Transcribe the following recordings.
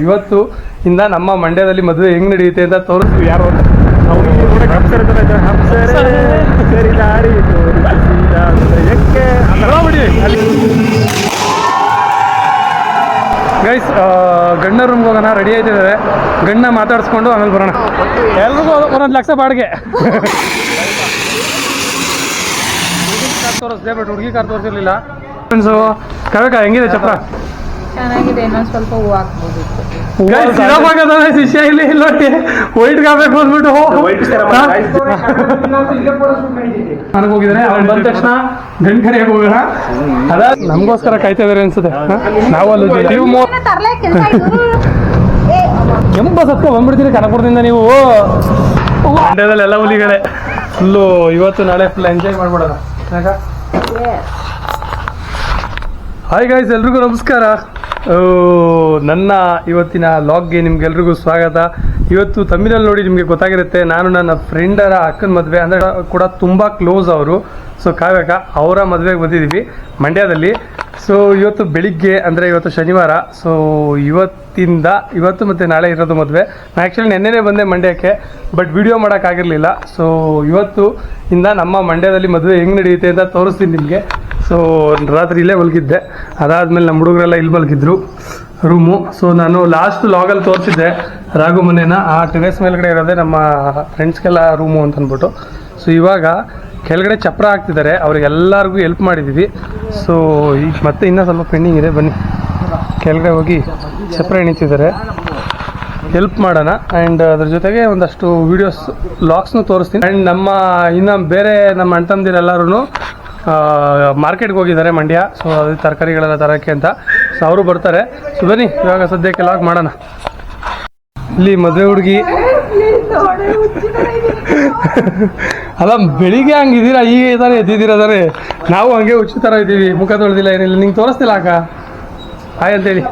ಇವತ್ತು ಇಂದ ನಮ್ಮ ಮಂಡ್ಯದಲ್ಲಿ ಮದುವೆ ಹೆಂಗ್ ನಡೆಯುತ್ತೆ ಅಂತ ತೋರಿಸ್ತೀವಿ. ಯಾರು ಅಂತ ಗೈಸ್, ಗಂಡ ರೂಮ್ಗೆ ಹೋಗೋಣ, ರೆಡಿ ಆಯ್ತಿದ್ದಾರೆ. ಗಂಡ ಮಾತಾಡಿಸ್ಕೊಂಡು ಆಮೇಲೆ ಬರೋಣ. ಎಲ್ರಿಗೂ 1 ಲಕ್ಷ ಬಾಡಿಗೆ. ಕಾರ್ ತೋರಿಸ್ದೆ, ಬಟ್ ಹುಡುಗಿ ಕಾರ್ ತೋರಿಸಿರ್ಲಿಲ್ಲ. ಫ್ರೆಂಡ್ಸು, ಕವಿಕ ಹೆಂಗಿದೆ ಚಪ್ರ? ಚೆನ್ನಾಗಿದೆ. ಇನ್ನೊಂದು ಸ್ವಲ್ಪ ಹೂವು ಹಾಕ್ಬೋದಿತ್ತು. ಶಿಷ್ಯ ಇಲ್ಲಿ ನೋಡಿ ವೈಟ್ ಆಗ್ಬೇಕು ಅಂದ್ಬಿಟ್ಟು ನನಗೆ ಹೋಗಿದ್ರೆ ಅವ್ನು ಬಂದ ತಕ್ಷಣ ಗಂಡ ಕರಿಯಾಗಿ ಹೋಗೋಣ. ಅದ ನಮಗೋಸ್ಕರ ಕಾಯ್ತಾ ಇದಾರೆ ಅನ್ಸುತ್ತೆ. ನಾವು ಅಲ್ಲಿ ಕೆಂಪ ಸತ್ಕೊ ಬಂದ್ಬಿಡ್ತೀರಿ ಕನಕಪುರದಿಂದ. ನೀವು ಮಂಡ್ಯದಲ್ಲಿ ಎಲ್ಲ ಹುಲಿಗಳೇ ಫುಲ್ಲು. ಇವತ್ತು ನಾಳೆ ಫುಲ್ ಎಂಜಾಯ್ ಮಾಡ್ಬಿಡೋಣ. ಯಾಕ ಹಾಯ್ ಗಾಯ್ಸ್, ಎಲ್ರಿಗೂ ನಮಸ್ಕಾರ. ನನ್ನ ಇವತ್ತಿನ ಲಾಗ್ಗೆ ನಿಮ್ಗೆಲ್ರಿಗೂ ಸ್ವಾಗತ. ಇವತ್ತು ತಮಿಳಲ್ಲಿ ನೋಡಿ ನಿಮಗೆ ಗೊತ್ತಾಗಿರುತ್ತೆ, ನಾನು ನನ್ನ ಫ್ರೆಂಡರ ಅಕ್ಕನ ಮದುವೆ ಅಂದರೆ ಕೂಡ ತುಂಬ ಕ್ಲೋಸ್ ಅವರು. ಸೊ ಕಾವ್ಯಕ ಅವರ ಮದುವೆಗೆ ಬಂದಿದ್ದೀವಿ ಮಂಡ್ಯದಲ್ಲಿ. ಸೊ ಇವತ್ತು ಬೆಳಿಗ್ಗೆ ಅಂದರೆ ಇವತ್ತು ಶನಿವಾರ. ಸೊ ಇವತ್ತು ಮತ್ತು ನಾಳೆ ಇರೋದು ಮದುವೆ. ನಾನು ಆ್ಯಕ್ಚುಲಿ ನೆನ್ನೆನೇ ಬಂದೆ ಮಂಡ್ಯಕ್ಕೆ, ಬಟ್ ವಿಡಿಯೋ ಮಾಡೋಕ್ಕಾಗಿರಲಿಲ್ಲ. ಸೊ ಇವತ್ತು ಇಂದ ನಮ್ಮ ಮಂಡ್ಯದಲ್ಲಿ ಮದುವೆ ಹೆಂಗೆ ನಡೆಯುತ್ತೆ ಅಂತ ತೋರಿಸ್ತೀನಿ ನಿಮಗೆ. ಸೊ ರಾತ್ರಿ ಇಲ್ಲೇ ಮಲಗಿದ್ದೆ. ಅದಾದಮೇಲೆ ನಮ್ಮ ಹುಡುಗರೆಲ್ಲ ಇಲ್ಲಿ ಮಲಗಿದ್ರು ರೂಮು. ಸೊ ನಾನು ಲಾಸ್ಟ್ ಲಾಗಲ್ಲಿ ತೋರಿಸಿದ್ದೆ ರಾಘು ಮನೇನ. ಆ ಟೆರೆಸ್ ಮೇಲ್ಗಡೆ ಇರೋದೇ ನಮ್ಮ ಫ್ರೆಂಡ್ಸ್ಗೆಲ್ಲ ರೂಮು ಅಂತ ಅಂದ್ಬಿಟ್ಟು. ಸೊ ಇವಾಗ ಕೆಳಗಡೆ ಚಪ್ರ ಹಾಕ್ತಿದ್ದಾರೆ, ಅವ್ರಿಗೆಲ್ಲರಿಗೂ ಹೆಲ್ಪ್ ಮಾಡಿದ್ದೀವಿ. ಸೊ ಈಗ ಮತ್ತೆ ಇನ್ನೂ ಸ್ವಲ್ಪ ಪೆಂಡಿಂಗ್ ಇದೆ, ಬನ್ನಿ ಕೆಳಗಡೆ ಹೋಗಿ ಚಪ್ರ ಎಣಿತಿದ್ದಾರೆ, ಹೆಲ್ಪ್ ಮಾಡೋಣ. ಆ್ಯಂಡ್ ಅದ್ರ ಜೊತೆಗೆ ಒಂದಷ್ಟು ವೀಡಿಯೋಸ್ ಲಾಗ್ಸ್ನು ತೋರಿಸ್ತೀನಿ. ಆ್ಯಂಡ್ ಇನ್ನು ಬೇರೆ ನಮ್ಮ ಅಣ್ಣ ತಮ್ಮದಿರೆಲ್ಲರೂ ಮಾರ್ಕೆಟ್ಗೆ ಹೋಗಿದ್ದಾರೆ ಮಂಡ್ಯ. ಸೊ ಅದು ತರಕಾರಿಗಳೆಲ್ಲ ತರೋಕ್ಕೆ ಅಂತ. ಸೊ ಅವರು ಬರ್ತಾರೆ. ಸೊ ಬನ್ನಿ ಇವಾಗ ಸದ್ಯಕ್ಕೆ ಲಾಗ್ ಮಾಡೋಣ. ಇಲ್ಲಿ ಮದುವೆ ಹುಡುಗಿ ಅಲ್ಲ, ಬೆಳಿಗ್ಗೆ ಹಂಗಿದ್ದೀರಾ, ಈಗ ತಾನೇ ಎದ್ದಿದ್ದೀರಾ ತಾನೇ. ನಾವು ಹಂಗೆ ಹುಚ್ಚು ಥರ ಇದ್ದೀವಿ, ಮುಖ ತೊಳೆದಿಲ್ಲ, ಏನಿಲ್ಲ. ನಿಂಗೆ ತೋರಿಸ್ತಿಲ್ಲ ಅಕ್ಕ ಹಾಯ್ ಅಂತೇಳಿ.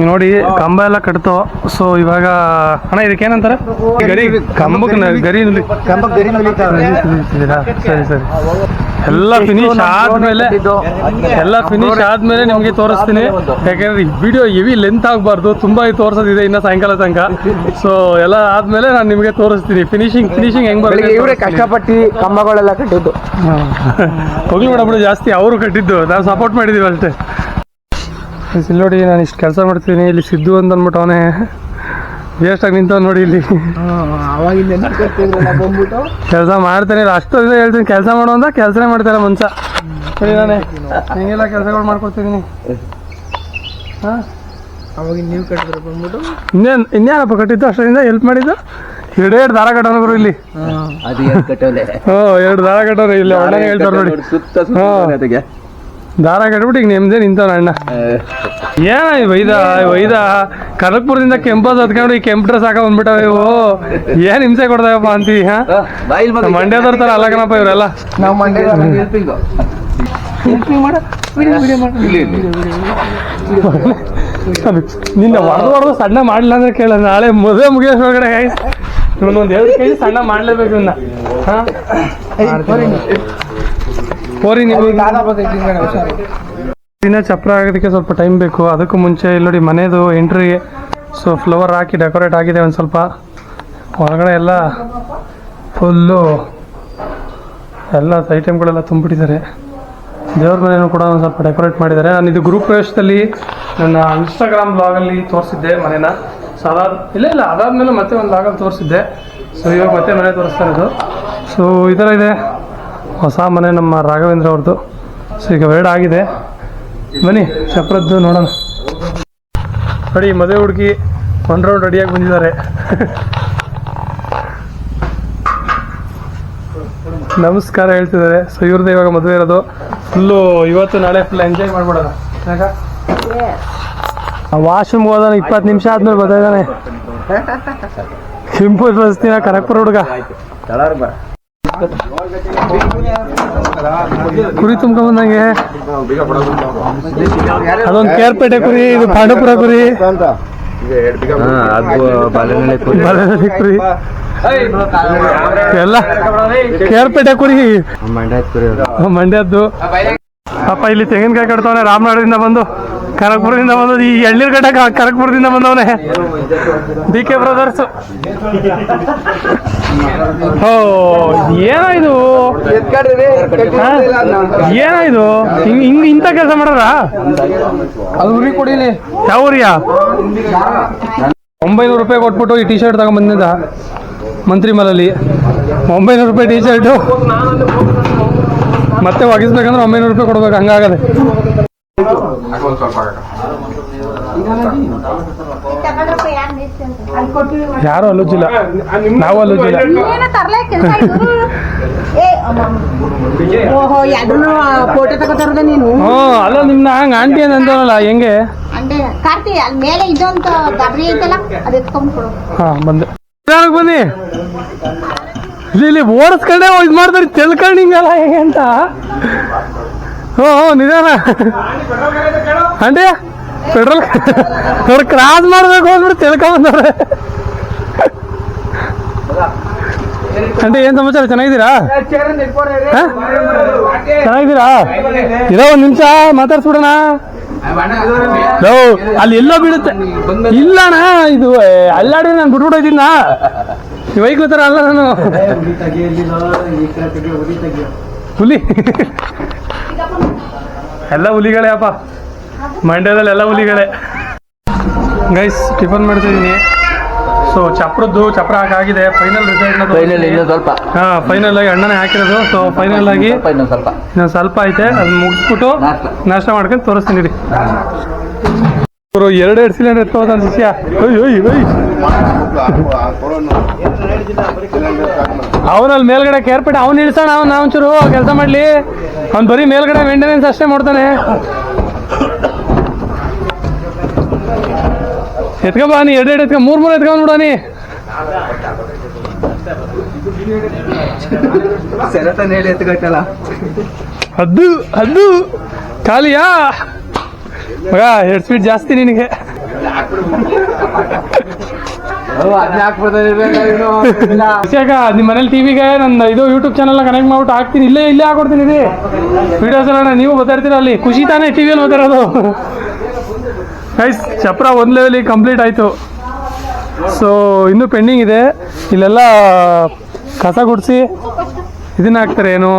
ನೋಡಿ ಕಂಬ ಎಲ್ಲ ಕಟ್ತೋ. ಸೊ ಇವಾಗ ಅಣ್ಣ ಇದಕ್ಕೇನಂತಾರೆ? ಗರಿ ಕಂಬಕ್ಕೆ ಗರಿ ಸರಿ ಸರಿ. ಎಲ್ಲ ಫಿನಿಶ್ ಆದ್ಮೇಲೆ ನಿಮಗೆ ತೋರಿಸ್ತೀನಿ. ಯಾಕಂದ್ರೆ ವಿಡಿಯೋ ಹೆವಿ ಲೆಂತ್ ಆಗಬಾರ್ದು, ತುಂಬ ತೋರಿಸೋದಿದೆ ಇನ್ನು ಸಾಯಂಕಾಲ ತನಕ. ಸೊ ಎಲ್ಲ ಆದ್ಮೇಲೆ ನಾನು ನಿಮಗೆ ತೋರಿಸ್ತೀನಿ ಫಿನಿಶಿಂಗ್ ಹೆಂಗ್ ಬರುತ್ತೆ. ಇವರೇ ಕಷ್ಟಪಟ್ಟು ಕಂಬಗಳೆಲ್ಲ ಕಟ್ಟಿದ್ದು. ಹೋಗ್ಲಿ ಮೇಡಮ್, ಜಾಸ್ತಿ ಅವರು ಕಟ್ಟಿದ್ದು, ನಾವು ಸಪೋರ್ಟ್ ಮಾಡಿದೀವಿ ಅಷ್ಟೇ. ಇಲ್ಲಿ ನೋಡಿ, ನಾನು ಇಷ್ಟು ಕೆಲಸ ಮಾಡ್ತೀನಿ. ಇಲ್ಲಿ ಸಿದ್ದು ಅಂತ ಅಂದ್ಬಿಟ್ಟು ಅವನೇ ವೇಸ್ಟಾಗಿ ನಿಂತವ್ ನೋಡಿ. ಇಲ್ಲಿ ಕೆಲಸ ಮಾಡ್ತಾನೆ, ಅಷ್ಟು ಇದೆ ಹೇಳ್ತೀನಿ. ಕೆಲಸ ಮಾಡೋ ಅಂತ ಕೆಲಸನೇ ಮಾಡ್ತಾರೆ ಮನ್ಸ. ಸರಿ, ನಾನೇ ಹಿಂಗೆಲ್ಲ ಕೆಲಸಗಳು ಮಾಡ್ಕೊಡ್ತಿದ್ದೀನಿ. ಹಾಂ, ಅವಾಗ ನೀವು ಕಟ್ಟಿದ್ರೆ ಬಂದ್ಬಿಟ್ಟು ಇನ್ನೇನಪ್ಪ ಕಟ್ಟಿದ್ದು, ಅಷ್ಟರಿಂದ ಹೆಲ್ಪ್ ಮಾಡಿದ್ದು. ಎರಡು ದಾರ ಕಟ್ಟೋರು ಇಲ್ಲಿ. ಹ್ಞೂ, 2 ದಾರ ಕಟ್ಟೋರು ಇಲ್ಲಿ. ಒಳ್ಳೆ ಹೇಳ್ತಾರೆ ನೋಡಿ. ಹಾಂ, ದಾರ ಕಟ್ಬಿಟ್ಟು ಈಗ ನೆಮ್ಮದಿ ನಿಂತವ ಅಣ್ಣ. ಏನ ವೈದ ಕನಕಪುರದಿಂದ ಕೆಂಪಸ್ ಹತ್ಕೊಂಡು ಈ ಕೆಂಪು ಡ್ರೆಸ್ ಹಾಕ ಬಂದ್ಬಿಟ್ಟವ. ಇವು ಏನ್ ಹಿಂಸೆ ಕೊಡ್ತಾವಪ್ಪ ಅಂತೀವಿ. ಮಂಡ್ಯದವ್ರ ತರ ಅಲ್ಲ ಕಣಪ್ಪ ಇವರೆಲ್ಲ. ನಾವು ನಿನ್ನ ಹೊಡೆದು ಸಣ್ಣ ಮಾಡ್ಲಿಲ್ಲ ಅಂದ್ರೆ ಕೇಳ, ನಾಳೆ ಮದುವೆ ಮುಗಿಯೋಷ್ಟ್ರೊಳಗಡೆ ಒಂದು 2 kg ಸಣ್ಣ ಮಾಡ್ಲೇಬೇಕು ಇನ್ನ. ದಿನ ಚಪ್ರ ಆಗೋದಕ್ಕೆ ಸ್ವಲ್ಪ ಟೈಮ್ ಬೇಕು. ಅದಕ್ಕೂ ಮುಂಚೆ ಇಲ್ಲಿ ನೋಡಿ ಮನೆಯದು ಎಂಟ್ರಿಗೆ ಸೊ ಫ್ಲವರ್ ಹಾಕಿ ಡೆಕೋರೇಟ್ ಆಗಿದೆ. ಒಂದು ಸ್ವಲ್ಪ ಹೊರಗಡೆ ಎಲ್ಲ ಫುಲ್ಲು ಎಲ್ಲ ಐಟಮ್ಗಳೆಲ್ಲ ತುಂಬಿಟ್ಟಿದ್ದಾರೆ. ದೇವ್ರ ಮನೆಯೂ ಕೂಡ ಒಂದು ಸ್ವಲ್ಪ ಡೆಕೋರೇಟ್ ಮಾಡಿದ್ದಾರೆ. ನಾನು ಇದು ಗೃಹ ಪ್ರವೇಶದಲ್ಲಿ ನನ್ನ ಇನ್ಸ್ಟಾಗ್ರಾಮ್ ಬ್ಲಾಗಲ್ಲಿ ತೋರಿಸಿದ್ದೆ ಮನೇನ. ಸೊ ಅದಾದಮೇಲೆ ಮತ್ತೆ ಒಂದು ಬ್ಲಾಗಲ್ಲಿ ತೋರಿಸಿದ್ದೆ. ಸೊ ಇವಾಗ ಮತ್ತೆ ಮನೆ ತೋರಿಸ್ತಾ ಇರೋದು. ಸೊ ಈ ಥರ ಇದೆ ಹೊಸ ಮನೆ ನಮ್ಮ ರಾಘವೇಂದ್ರ ಅವ್ರದ್ದು. ಸೊ ಈಗ ವೇಡ ಆಗಿದೆ, ಬನ್ನಿ ಚಪ್ರದ್ದು ನೋಡೋಣ. ನೋಡಿ ಮದುವೆ ಹುಡುಗಿ 1 ರೌಂಡ್ ರೆಡಿಯಾಗಿ ಬಂದಿದ್ದಾರೆ. ನಮಸ್ಕಾರ ಹೇಳ್ತಿದ್ದಾರೆ. ಸೊ ಇವ್ರದ್ದು ಇವಾಗ ಮದುವೆ ಇರೋದು. ಫುಲ್ಲು ಇವತ್ತು ನಾಳೆ ಫುಲ್ ಎಂಜಾಯ್ ಮಾಡ್ಬಿಡೋಣ. ಯಾಕ ವಾಶ್ರೂಮ್ಗೆ ಹೋದ 20 ನಿಮಿಷ ಆದ್ಮೇಲೆ ಬರ್ತಾಯಿದ್ದಾನೆ. ಸಿಂಪಲ್ ಬಸ್ತಿನ ಕನಕಪುರ ಹುಡುಗ. ಕುರಿ ತುಂಬ್ಕೊಂಬಂದಂಗೆ. ಅದೊಂದು ಕೇರ್ಪೇಟೆ ಕುರಿ, ಇದು ಪಾಂಡವಪುರ ಕುರಿ. ಬಲೆನಲ್ಲಿ ಕುರಿ ಎಲ್ಲ ಕೇರ್ಪೇಟೆ ಕುರಿ ಮಂಡ್ಯದ್ದು. ಅಪ್ಪ ಇಲ್ಲಿ ತೆಂಗಿನಕಾಯಿ ಕಟ್ತವನೆ ರಾಮನಗರದಿಂದ ಬಂದು, ಕನಕಪುರದಿಂದ ಬಂದು, ಈ ಎಳ್ನೀರ್ ಗಡ್ಡ ಕನಕಪುರದಿಂದ ಬಂದವನೆ DK ಬ್ರದರ್ಸ್. ಓ ಏನಾಯ್ತು ಏನಾಯ್ತು ಹಿಂಗ್ ಇಂಥ ಕೆಲಸ ಮಾಡಾರ? ಅದು ಉರಿ ಕೊಡಿಲಿ. ಯಾವ ಊರಿಯಾ? 900 ರೂಪಾಯಿ ಕೊಟ್ಬಿಟ್ಟು ಈ T-ಶರ್ಟ್ ತಗೊಂಡ್ಬಂದಿದ್ದ ಮಂತ್ರಿ ಮಲಲ್ಲಿ. 900 ರೂಪಾಯಿ T-ಶರ್ಟು ಮತ್ತೆ ಒಗಿಸ್ಬೇಕಂದ್ರೆ 900 ರೂಪಾಯಿ ಕೊಡ್ಬೇಕು, ಹಂಗಾಗದೆ. ಯಾರು ಅಲ್ಲುಜಿಲ್ಲ, ನಾವು ಅಲ್ಲುಜಿಲ್ಲ. ಫೋಟೋ ತಗೋತಾರದ ನೀನು? ಅಲ್ಲ ನಿಮ್ನ ಹಂಗ ಆಂಟಿ ಅಂತಲ್ಲ, ಹೆಂಗೆ? ಕಾರ್ತಿ ಅಲ್ಲಿ ಮೇಲೆ ಇದೊಂದು ಡಬ್ರಿ ಐತಲ್ಲ, ಅದು ಎತ್ಕೊಂಡ್ಬಿಡು. ಹಾ ಬಂದೆ, ಬನ್ನಿ. ಇಲ್ಲಿ ಓಡಿಸ್ಕೊಂಡೆ ಇದು ಮಾಡ್ತಾರೆ, ತಿಳ್ಕೊಂಡು ಹಿಂಗಲ್ಲ ಹೇಗೆ ಅಂತ. ಹ್ಞೂ ನಿಧಾನ ಆಂಟಿ, ಪೆಟ್ರೋಲ್ ಅವ್ರು ಕ್ರಾಸ್ ಮಾಡ್ಬೇಕು ಹೋಗ್ಬಿಟ್ಟು ತಿಳ್ಕೊಂಬಂದವ್ರೆ. ಆಂಟಿ ಏನ್ ಸಮಾಚಾರ, ಚೆನ್ನಾಗಿದ್ದೀರಾ? ಚೆನ್ನಾಗಿದ್ದೀರಾ? ಇರೋ ಒಂದ್ ನಿಮಿಷ ಮಾತಾಡ್ಸ್ಬಿಡೋಣ. ಅಲ್ಲಿ ಎಲ್ಲೋ ಬೀಳುತ್ತೆ. ಇಲ್ಲಣ್ಣ, ಇದು ಅಲ್ಲಾಡಿ ನಾನು ಬಿಟ್ಬಿಟ್ಟೋಯ್ತಿದ್ನ, ವೈಕ್ಲ ತರ ಅಲ್ಲ ನಾನು. ಹುಲಿ ಎಲ್ಲ ಹುಲಿಗಳೇ ಅಪ್ಪ, ಮಂಡ್ಯದಲ್ಲಿ ಎಲ್ಲ ಹುಲಿಗಳೇ. ಗೈಸ್ ಟಿಫನ್ ಮಾಡ್ತಿದ್ದೀನಿ. ಸೊ ಚಪ್ರ ಹಾಕಾಗಿದೆ. ಫೈನಲ್ ರಿಸಲ್ಟ್ ಸ್ವಲ್ಪ ಫೈನಲ್ ಆಗಿ ಅಣ್ಣನೇ ಹಾಕಿರೋದು. ಸೊ ಫೈನಲ್ ಆಗಿ ಇನ್ನೊಂದು ಸ್ವಲ್ಪ ಐತೆ, ಅದನ್ನ ಮುಗಿಸ್ಬಿಟ್ಟು ನಾಷ್ಟ ಮಾಡ್ಕೊಂಡು ತೋರಿಸ್ತೀನಿ ರೀ. ಅವರು 2 ಸಿಲಿಂಡರ್ ಎತ್ಕೋತಾನ ಶಿಷ್ಯ. ಅವನಲ್ಲಿ ಮೇಲ್ಗಡೆ ಕೇರ್ಪೇಟೆ ಅವ್ನು ಇಳಿಸೋಣ, ಅವ್ನು ಒಂಚೂರು ಕೆಲಸ ಮಾಡ್ಲಿ. ಅವ್ನು ಬರೀ ಮೇಲ್ಗಡೆ ಮೇಂಟೆನೆನ್ಸ್ ಅಷ್ಟೇ ಮಾಡ್ತಾನೆ. ಎತ್ಕಬಾ ನೀ, 2 ಎತ್ಕ, 3 ಎತ್ಕೊಂಡ್ ಬಿಡಾನಿ. ಅದು ಖಾಲಿಯಾ ಮಗ? 2 ಸ್ಪೀಡ್ ಜಾಸ್ತಿ ನಿನಗೆ. ನಿಮ್ಮ ಮನೇಲಿ ಟಿವಿಗೆ ನನ್ನ ಇದು ಯೂಟ್ಯೂಬ್ ಚಾನಲ್ ಕನೆಕ್ಟ್ ಮಾಡ್ಬಿಟ್ಟು ಹಾಕ್ತೀನಿ, ಇಲ್ಲೇ ಹಾಕೊಡ್ತೀನಿ ರೀ ವಿಡಿಯೋಸ್ ಎಲ್ಲ. ನೀವು ಗೊತ್ತಾಡ್ತೀರ, ಅಲ್ಲಿ ಖುಷಿ ತಾನೇ ಟಿವಿಯಲ್ಲಿ ಓದಿರೋದು. ಗೈಸ್ ಚಪ್ರ 1 ಲೆವೆಲಿಗೆ ಕಂಪ್ಲೀಟ್ ಆಯಿತು. ಸೊ ಇನ್ನೂ ಪೆಂಡಿಂಗ್ ಇದೆ. ಇಲ್ಲೆಲ್ಲ ಕಸ ಗುಡಿಸಿ ಇದನ್ನ ಹಾಕ್ತಾರೆ, ಏನು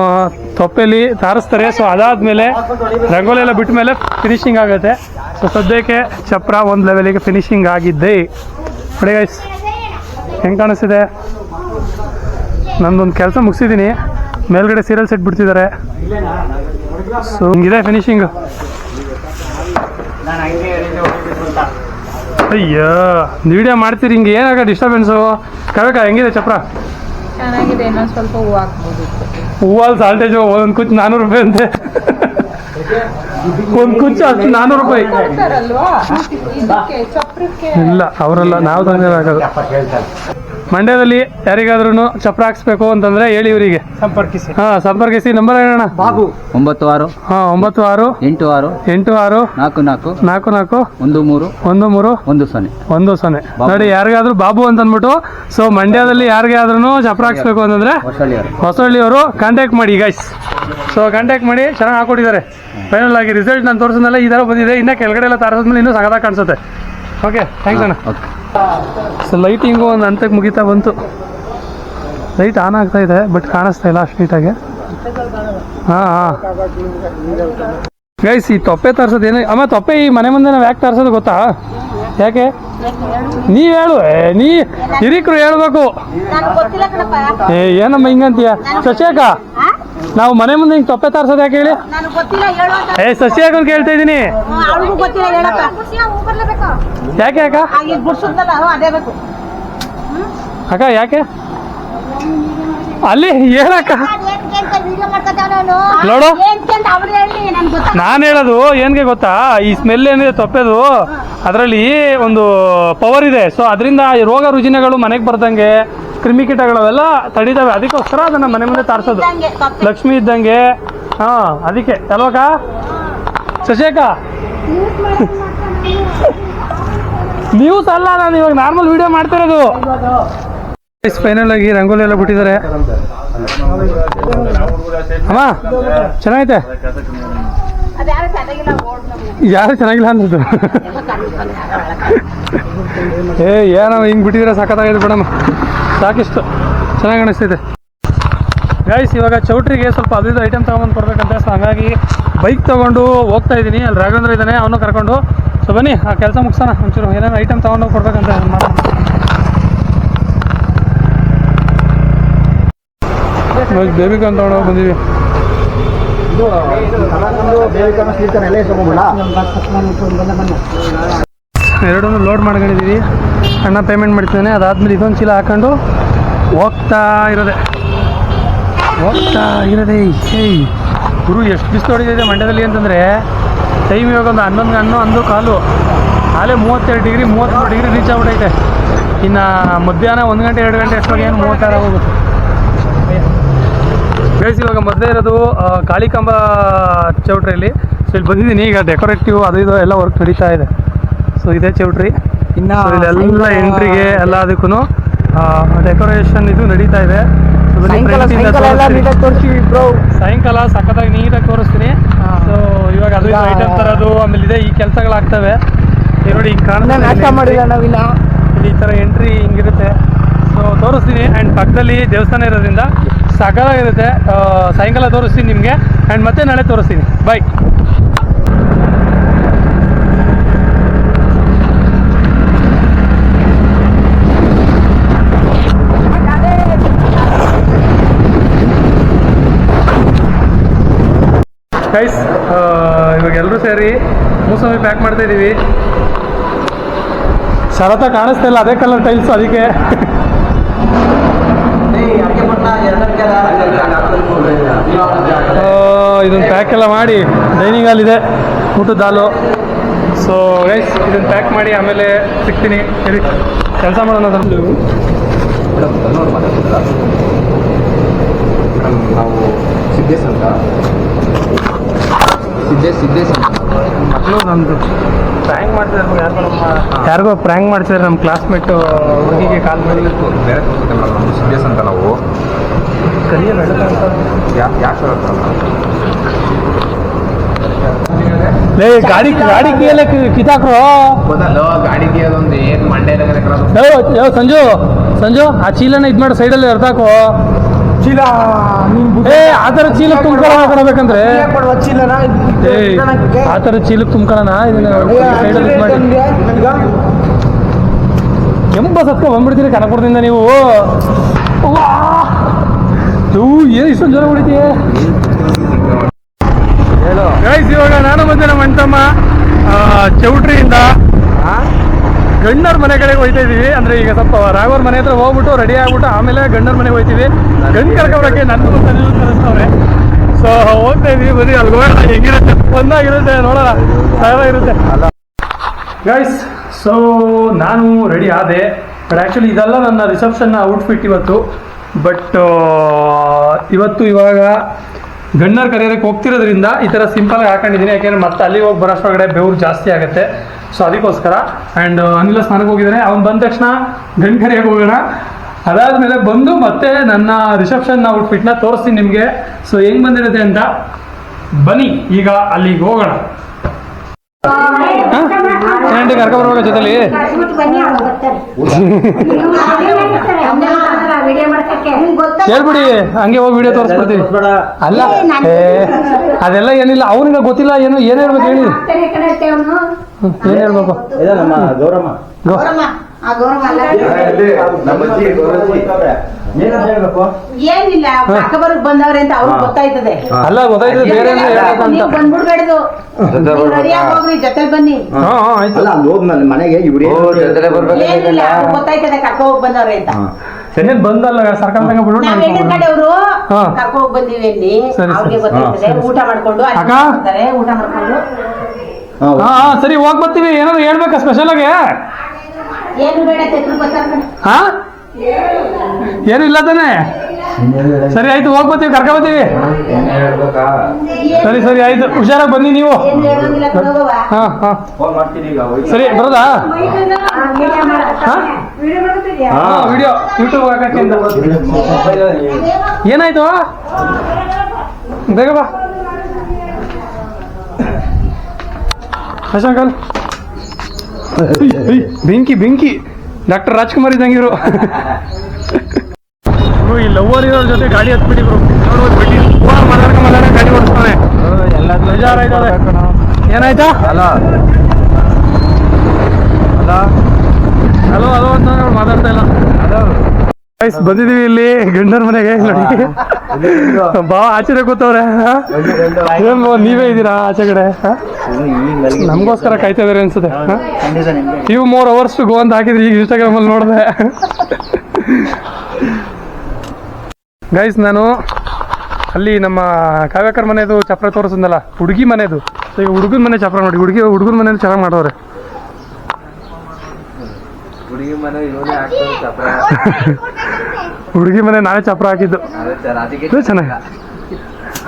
ತೊಪ್ಪೆಲಿ ತಾರಿಸ್ತಾರೆ. ಸೊ ಅದಾದಮೇಲೆ ರಂಗೋಲಿ ಎಲ್ಲ ಬಿಟ್ಟ ಮೇಲೆ ಫಿನಿಶಿಂಗ್ ಆಗುತ್ತೆ. ಸೊ ಸದ್ಯಕ್ಕೆ ಚಪ್ರ 1 ಲೆವೆಲಿಗೆ ಫಿನಿಶಿಂಗ್ ಆಗಿದ್ದೆ. ನೋಡಿ ಗೈಸ್ ಹೆಂಗೆ ಕಾಣಿಸ್ತಿದೆ. ನಂದೊಂದು ಕೆಲಸ ಮುಗಿಸಿದ್ದೀನಿ, ಮೇಲ್ಗಡೆ ಸೀರಿಯಲ್ ಸೆಟ್ ಬಿಡ್ತಿದ್ದಾರೆ. ಸೊ ಹಿಂಗಿದೆ ಫಿನಿಶಿಂಗ್. ಅಯ್ಯೋ ವಿಡಿಯೋ ಮಾಡ್ತೀರಿ, ಹಿಂಗೆ ಏನಾಗ ಡಿಸ್ಟರ್ಬೆನ್ಸು. ಕವಿಕ ಹೆಂಗಿದೆ ಚಪ್ರ? ಚೆನ್ನಾಗಿದೆ, ಇನ್ನೊಂದು ಸ್ವಲ್ಪ ಹೂವು ಹಾಕ್ಬೋದಿತ್ತು. ಹೂವಲ್ಲಿ ಸಾಲ್ಟೇಜು ಒಂದು ಕುಚ್ಚು 400 ರೂಪಾಯಿ ಅಂತೆ. ಒಂದು ಕುಚ್ಚು ಅಷ್ಟು 400 ರೂಪಾಯಿ. ಕೊಡ್ತಾರಲ್ವಾ ಇದಕ್ಕೆ ಚಪ್ರಕ್ಕೆ? ಇಲ್ಲ ಅವರಲ್ಲ, ನಾವು ತಂದೆ ಹಾಕೋದು. ಮಂಡ್ಯದಲ್ಲಿ ಯಾರಿಗಾದ್ರೂ ಚಪ್ರ ಹಾಕ್ಸ್ಬೇಕು ಅಂತಂದ್ರೆ ಹೇಳಿ, ಇವರಿಗೆ ಸಂಪರ್ಕಿಸಿ. ಸಂಪರ್ಕಿಸಿ. ನಂಬರ್ ಹೇಳೋಣ. ಬಾಬು 96 96 86 86 44 44 13 13 10. ನೋಡಿ, ಯಾರಿಗಾದ್ರೂ ಬಾಬು ಅಂತ ಅಂದ್ಬಿಟ್ಟು. ಸೊ ಮಂಡ್ಯದಲ್ಲಿ ಯಾರಿಗಾದ್ರೂ ಚಪ್ರ ಹಾಕ್ಸ್ಬೇಕು ಅಂತಂದ್ರೆ ಹೊಸಳ್ಳಿಯವರು ಕಾಂಟ್ಯಾಕ್ಟ್ ಮಾಡಿ ಗೈಸ್. ಸೊ ಕಾಂಟ್ಯಾಕ್ಟ್ ಮಾಡಿ, ಚೆನ್ನಾಗಿ ಹಾಕೊಟ್ಟಿದ್ದಾರೆ. ಫೈನಲ್ ಆಗಿ ರಿಸಲ್ಟ್ ನಾನು ತೋರಿಸಿದ್ಮೇಲೆ ಈ ಥರ ಬಂದಿದೆ. ಇನ್ನು ಕೆಳಗಡೆ ಎಲ್ಲ ತಾರಿಸಿದ್ಮೇಲೆ ಇನ್ನೂ ಸಗದಾಗಿ ಕಾಣಿಸುತ್ತೆ. ಓಕೆ, ಥ್ಯಾಂಕ್ಸ್ ಅಣ್ಣ. ಸೊ ಲೈಟಿಂಗು ಒಂದು ಹಂತಕ್ಕೆ ಮುಗಿತಾ ಬಂತು. ಲೈಟ್ ಆನ್ ಆಗ್ತಾ ಇದೆ, ಬಟ್ ಕಾಣಿಸ್ತಾ ಇಲ್ಲ ಅಷ್ಟು ನೀಟಾಗಿ. ಹಾಂ ಗೈಸ್, ಈ ತೊಪ್ಪೆ ತರಿಸೋದು ಏನು ಅಮ್ಮ? ತೊಪ್ಪೆ ಈ ಮನೆ ಮುಂದೆ ನಾವು ಯಾಕೆ ತರಿಸೋದು ಗೊತ್ತಾ? ಯಾಕೆ ನೀವ್ ಹೇಳು, ನೀ ಹಿರಿಕರು ಹೇಳ್ಬೇಕು. ಏನಮ್ಮ ಹಿಂಗಂತೀಯ ಶಶಿಯಾಕ? ನಾವು ಮನೆ ಮುಂದೆ ಹಿಂಗೆ ತೊಪ್ಪೆ ತರಿಸೋದು ಯಾಕೆ ಹೇಳಿ? ಶಶಿಯಾಕನ್ ಕೇಳ್ತಾ ಇದ್ದೀನಿ. ಯಾಕೆ ಅಕ್ಕ? ಅಕ್ಕ ಯಾಕೆ ಅಲ್ಲಿ ಹೇಳಕ್ಕ? ನೋಡು, ನಾನು ಹೇಳೋದು ಏನ್ಗೆ ಗೊತ್ತಾ, ಈ ಸ್ಮೆಲ್ ಏನಿದೆ ತೊಪ್ಪೆದು, ಅದರಲ್ಲಿ ಒಂದು ಪವರ್ ಇದೆ. ಸೊ ಅದರಿಂದ ರೋಗ ರುಜಿನಗಳು ಮನೆಗೆ ಬರ್ದಂಗೆ, ಕ್ರಿಮಿಕೀಟಗಳೆಲ್ಲ ತಡೀತವೆ. ಅದಕ್ಕೋಸ್ಕರ ಅದನ್ನ ಮನೆ ಮುಂದೆ ತಾರಿಸೋದು, ಲಕ್ಷ್ಮಿ ಇದ್ದಂಗೆ. ಅದಕ್ಕೆ ಅಲ್ವಕ್ಕ ಶಶಿಯಕ್ಕ? ನ್ಯೂಸ್ ಅಲ್ಲ, ನಾನು ಇವಾಗ ನಾರ್ಮಲ್ ವಿಡಿಯೋ ಮಾಡ್ತಿರೋದು. ಫೈನಲ್ ಆಗಿ ರಂಗೋಲಿ ಎಲ್ಲ ಬಿಟ್ಟಿದ್ದಾರೆ. ಅಮ್ಮ ಚೆನ್ನಾಗೈತೆ, ಯಾರು ಚೆನ್ನಾಗಿಲ್ಲ ಅನ್ನೋದು. ಏನೋ ಹಿಂಗೆ ಬಿಟ್ಟಿದ್ರೆ ಸಖತ್ತಾಗಿದೆ ಬಿಡಮ್ಮ, ಸಾಕಿಷ್ಟು ಚೆನ್ನಾಗಿ ಅನಿಸ್ತೈತೆ. ಗೈಸ್ ಇವಾಗ ಚೌಟ್ರಿಗೆ ಸ್ವಲ್ಪ ಅದು ಐಟಮ್ ತೊಗೊಂಬಂದು ಕೊಡ್ಬೇಕಂತ, ಸೊ ಹಾಗಾಗಿ ಬೈಕ್ ತೊಗೊಂಡು ಹೋಗ್ತಾ ಇದ್ದೀನಿ. ಅಲ್ಲಿ ರಾಘವೇಂದ್ರ ಇದ್ದಾನೆ, ಅವನು ಕರ್ಕೊಂಡು. ಸೊ ಬನ್ನಿ ಆ ಕೆಲಸ ಮುಗಿಸೋಣ. ಒಂಚೂರು ಏನೇನು ಐಟಮ್ ತೊಗೊಂಡು ಕೊಡ್ಬೇಕಂತ ಮಾಡೋಣ. ಬೇಬಿಕಾನ್ ತೊಗೊಂಡೋಗಿ ಬಂದೀವಿ. ಎರಡನ್ನೂ ಲೋಡ್ ಮಾಡ್ಕೊಂಡಿದ್ದೀವಿ. ಅಣ್ಣ ಪೇಮೆಂಟ್ ಮಾಡ್ತಿದ್ದಾನೆ. ಅದಾದ್ಮೇಲೆ ಇದೊಂದು ಚೀಲ ಹಾಕೊಂಡು ಹೋಗ್ತಾ ಇರೋದೆ. ಏಯ್ ಗುರು ಎಷ್ಟು ಬಿಸಿಲು ಹೊಡಿತಿದೆ ಮಂಡ್ಯದಲ್ಲಿ ಅಂತಂದರೆ, ಟೈಮ್ ಇವಾಗ ಒಂದು 11 ಕಾಲು, ಆಲೇ 32 ಡಿಗ್ರಿ 33 ಡಿಗ್ರಿ ರೀಚ್ ಆಗ್ಬಿಟ್ಟೈತೆ. ಇನ್ನು ಮಧ್ಯಾಹ್ನ 1 ಗಂಟೆ 2 ಗಂಟೆ ಅಷ್ಟೊಳಗೆ ಏನು 36 ಹೋಗುತ್ತೆ. ಗೈಸ್ ಇವಾಗ ಮೊದಲೇ ಇರೋದು ಕಾಳಿಕಾಂಬ ಚೌಟ್ರಿಯಲ್ಲಿ. ಸೊ ಇಲ್ಲಿ ಬಂದಿದ್ದೀನಿ. ಈಗ ಡೆಕೋರೇಟಿವ್ ಅದು ಇದು ಎಲ್ಲ ವರ್ಕ್ ನಡೀತಾ ಇದೆ. ಸೊ ಇದೇ ಚೌಟ್ರಿ. ಇನ್ನು ಇಲ್ಲೆಲ್ಲ ಎಂಟ್ರಿಗೆ ಎಲ್ಲ ಅದಕ್ಕೂ ಡೆಕೋರೇಷನ್ ಇದು ನಡೀತಾ ಇದೆ. ಸಾಯಂಕಾಲ ಸಖತ್ತಾಗಿ ನೀಟಾಗಿ ತೋರಿಸ್ತೀನಿ. ಸೊ ಇವಾಗ ಅದು ಐಟಮ್ ತರೋದು, ಆಮೇಲೆ ಇದೆ ಈ ಕೆಲಸಗಳಾಗ್ತವೆ. ನೋಡಿ ಹಿಂಗೆ ಕಾಣಿಸ್ತಾ ಇಲ್ಲಿ ಈ ಥರ ಎಂಟ್ರಿ ಹಿಂಗಿರುತ್ತೆ. ಸೊ ತೋರಿಸ್ತೀನಿ. ಆ್ಯಂಡ್ ಪಕ್ಕದಲ್ಲಿ ದೇವಸ್ಥಾನ ಇರೋದ್ರಿಂದ ಸಖತ್ತಾಗಿರುತ್ತೆ. ಸಾಯಂಕಾಲ ತೋರಿಸ್ತೀನಿ ನಿಮಗೆ, ಆ್ಯಂಡ್ ಮತ್ತೆ ನಾಳೆ ತೋರಿಸ್ತೀನಿ. ಬಾಯ್. ಗೈಸ್ ಇವಾಗ ಎಲ್ಲರೂ ಸೇರಿ ಮೂಸಂಬಿ ಪ್ಯಾಕ್ ಮಾಡ್ತಾ ಇದ್ದೀವಿ. ಶರತ ಕಾಣಿಸ್ತಾ ಇಲ್ಲ, ಅದೇ ಕಲರ್ ಟೈಲ್ಸು, ಅದಕ್ಕೆ ಇದನ್ನು ಪ್ಯಾಕ್ ಎಲ್ಲ ಮಾಡಿ ಡೈನಿಂಗ್ ಹಾಲ್ ಇದೆ, ಊಟದ ಹಾಲು. ಸೊ ಗೈಸ್ ಇದನ್ನು ಪ್ಯಾಕ್ ಮಾಡಿ ಆಮೇಲೆ ಸಿಗ್ತೀನಿ. ಸರಿ ಕೆಲಸ ಮಾಡೋಣ. ನಾವು ಸಿದ್ದೇಶ್ ಅಂತ ಮಕ್ಕಳು ನಮ್ಮದು ಪ್ರ್ಯಾಂಕ್ ಮಾಡ್ತಿದ್ದಾರೆ. ಯಾರಿಗೋ ಪ್ರ್ಯಾಂಕ್ ಮಾಡ್ತಿದ್ದಾರೆ ನಮ್ಮ ಕ್ಲಾಸ್ಮೇಟ್ ಹುಡುಗಿಗೆ ಕಾಲ್ ಮಾಡಿ. ಬೇರೆ ನಮ್ಮ ಸಿದ್ದೇಶ್ ಅಂತ ನಾವು ಕರಿಯಲ್ಲ ಯಾಕೆ ಲೇ ಗಾಡಿ ಕೀಯಲ್ಲ ಕಿತ್ತಾಕ್ರು. ಗೊತ್ತಲ್ಲ ಗಾಡಿಗೆ ಅದೊಂದು ಏನು ಮಂಡ್ಯ ಸಂಜು ಆ ಚೀಲನ ಇದು ಮಾಡಿ ಸೈಡಲ್ಲಿ ಎರ್ದಾಕೋ. ಚೀಲ ಆ ಥರ ಚೀಲಕ್ಕೆ ತುಂಬ್ಕೊಳ್ಳೋಣ ಕೊಡಬೇಕಂದ್ರೆ, ಆ ಥರ ಚೀಲಕ್ಕೆ ತುಂಬ್ಕೊಳ್ಳೋಣ. ಇದನ್ನ ಸೈಡಲ್ಲಿ ಇದು ಮಾಡಿ ಸತ್ಕ ಬಂದ್ಬಿಡ್ತೀರಿ ಕನಕಪುರದಿಂದ ನೀವು. ಏನು ಇಷ್ಟೊಂದು ಜ್ವರ ಹೊಡಿತೀಯ. ಗೈಸ್ ಇವಾಗ ನಾನು ಬಂದೆ ನಮ್ಮ ಅಣ್ತಮ್ಮ ಚೌಟ್ರಿಯಿಂದ ಗಣ್ಣವ್ರ ಮನೆ ಕಡೆಗೆ ಹೋಗ್ತಾ ಇದೀವಿ. ಅಂದ್ರೆ ಈಗ ಸ್ವಲ್ಪ ರಾಘವ್ರ ಮನೆ ಹತ್ರ ಹೋಗ್ಬಿಟ್ಟು ರೆಡಿ ಆಗ್ಬಿಟ್ಟು ಆಮೇಲೆ ಗಣ್ಣವ್ರ ಮನೆಗೆ ಹೋಗ್ತೀವಿ. ಗಂಡು ಕರ್ಕೊಳಕ್ಕೆ ನನ್ನ ಕಲಿಸ್ತವ್ರೆ. ಸೊ ಹೋಗ್ತಾ ಇದೀವಿ. ಬರೀ ಅಲ್ಲಿ ಹೋಗೋಣ, ಹೆಂಗಿರುತ್ತೆ ಒಂದಾಗಿರುತ್ತೆ, ನೋಡೋಣ, ಚೆನ್ನಾಗಿರುತ್ತೆ. ಗೈಸ್ ಸೊ ನಾನು ರೆಡಿ ಆದೆ. ಬಟ್ ಆ್ಯಕ್ಚುಲಿ ಇದೆಲ್ಲ ನನ್ನ ರಿಸೆಪ್ಷನ್ನ ಔಟ್ಫಿಟ್ ಇವತ್ತು. ಬಟ್ ಇವಾಗ ಗಣ್ಣರ್ ಕರಿಯರಕ್ಕೆ ಹೋಗ್ತಿರೋದ್ರಿಂದ ಈ ಥರ ಸಿಂಪಲಾಗಿ ಹಾಕೊಂಡಿದ್ದೀನಿ. ಯಾಕೆಂದರೆ ಮತ್ತೆ ಅಲ್ಲಿ ಹೋಗಿ ಬರೋಷ್ಟೊಳಗಡೆ ಬೆವರು ಜಾಸ್ತಿ ಆಗುತ್ತೆ. ಸೊ ಅದಕ್ಕೋಸ್ಕರ. ಆ್ಯಂಡ್ ಅನಿಲ ಸ್ನಾನಕ್ಕೆ ಹೋಗಿದ್ದಾನೆ. ಅವ್ನು ಬಂದ ತಕ್ಷಣ ಗಂಡು ಕರಿಯಕ್ಕೆ ಹೋಗೋಣ. ಅದಾದಮೇಲೆ ಬಂದು ಮತ್ತೆ ನನ್ನ ರಿಸೆಪ್ಷನ್ ಔಟ್ಫಿಟ್ನ ತೋರಿಸ್ತೀನಿ ನಿಮಗೆ. ಸೊ ಹೆಂಗೆ ಬಂದಿರುತ್ತೆ ಅಂತ ಬನ್ನಿ ಈಗ ಅಲ್ಲಿಗೆ ಹೋಗೋಣ. ಕರ್ಕೊಬರ್ವಾಗ ಜೊತೆಲಿ ಹೇಳ್ಬಿಡಿ, ಹಂಗೆ ಹೋಗಿ ವಿಡಿಯೋ ತೋರಿಸ್ಬಿಡ್ತೀವಿ. ಅಲ್ಲ ಅದೆಲ್ಲ ಏನಿಲ್ಲ, ಅವನಿಗೆ ಗೊತ್ತಿಲ್ಲ. ಏನು ಏನ್ ಹೇಳ್ಬೇಕು ಹೇಳಿ, ಏನ್ ಹೇಳ್ಬೇಕು? ಏನಿಲ್ಲ, ಅಕ್ಕಬರ್ಗ್ ಬಂದವ್ರೆ ಅಂತ ಅವ್ರಿಗೆ ಗೊತ್ತಾಯ್ತದೆ. ಅಲ್ಲ ಗೊತ್ತಾಯ್ತದೆ, ಬೇರೆ ನೀವು ಬಂದ್ಬಿಡ್ಬೇಡ್ದು, ರೆಡಿಯಾಗಿ ಹೋಗ್ರಿ, ಜೊತೆ ಬನ್ನಿ. ಮನೆಗೆ ಏನಿಲ್ಲ, ಗೊತ್ತಾಯ್ತದೆ ಕರ್ಕೊ ಹೋಗಿ ಬಂದವ್ರೆ ಅಂತ. ಏನ್ ಬಂದಲ್ಲ ಸರ್ಕಾರ ನಾವ್ ಹೆಣ್ಣಿನ ಕಡೆಯವರು ಕರ್ಕೊ ಹೋಗಿ ಬಂದಿವಿ ಅಲ್ಲಿ, ಅವ್ರಿಗೆ ಗೊತ್ತಾಯ್ತದೆ. ಊಟ ಮಾಡ್ಕೊಂಡು ಊಟ ಮಾಡ್ಕೊಂಡು ಸರಿ ಹೋಗಿ ಬರ್ತೀವಿ. ಏನಾದ್ರು ಹೇಳ್ಬೇಕಾ ಸ್ಪೆಷಲ್ ಆಗಿ? ಏನು ಬೇಡ, ತೆಗ್ದು ಬರ್ತಾರೆ. ಏನು ಇಲ್ಲ ತಾನೆ? ಸರಿ ಆಯ್ತು, ಹೋಗ್ಬತ್ತೀವಿ, ಕರ್ಕೊಬತ್ತೀವಿ. ಸರಿ ಸರಿ ಆಯ್ತು, ಹುಷಾರಾಗಿ ಬನ್ನಿ ನೀವು. ಹಾ ಹಾ ಸರಿ, ಬರೋದಾ? ವಿಡಿಯೋ ಯೂಟ್ಯೂಬ್ ಹಾಕಕ್ಕೆ ಅಂತ. ಏನಾಯ್ತು? ಬೇಗ ಬಾ ಶಶಾಂಕಲ್. ಬೆಂಕಿ ಬೆಂಕಿ, ಡಾಕ್ಟರ್ ರಾಜ್ಕುಮಾರ್ ಇದ್ದಂಗಿರು. ಈ ಲವರ್ ಇರೋರ ಜೊತೆ ಗಾಡಿ ಹತ್ಬಿಟ್ಟಿಬ್ರು. ನೋಡ್ಬೋದು ಬಿಟ್ಟು ಮಾತಾಡ್ಕೊಂಡ್ ಗಾಡಿ ಓಡಿಸ್ತಾನೆ. ಬೇಜಾರಾಯ್ತದೆ. ಏನಾಯ್ತಾ? ಹಲೋ ಹಲೋ ಹಲೋ ಅಂತ ಮಾತಾಡ್ತಾ ಇಲ್ಲ. ಬಂದಿದೀವಿ ಇಲ್ಲಿ ಗಂಡನ ಮನೆಗೆ. ಬಾ ಆಚೆ ಕೂತವ್ರೆ. ನೀವೇ ಇದ್ದೀರಾ ಆಚೆ ಕಡೆ? ನಮಗೋಸ್ಕರ ಕಾಯ್ತಾ ಇದಾರೆ ಅನ್ಸುತ್ತೆ. ಇವು 4 hours ಗೋ ಅಂತ ಹಾಕಿದ್ರಿ, ಈಗ ಇನ್ಸ್ಟಾಗ್ರಾಮ್ ಅಲ್ಲಿ ನೋಡಿದೆ. ಗೈಸ್, ನಾನು ಅಲ್ಲಿ ನಮ್ಮ ಕಾವ್ಯಕರ್ ಮನೆದು ಚಪ್ರ ತೋರಿಸಿದ್ನಲ್ಲ, ಹುಡುಗಿ ಮನೆದು. ಈಗ ಹುಡುಗನ ಮನೆ ಚಪ್ರ ನೋಡಿ, ಹುಡುಗನ ಮನೆ ಚೆನ್ನಾಗಿ ಮಾಡೋರೆ. ಹುಡುಗಿ ಮನೆ ನಾವೇ ಚಪ್ರ ಹಾಕಿದ್ದು. ಚೆನ್ನಾಗಿ,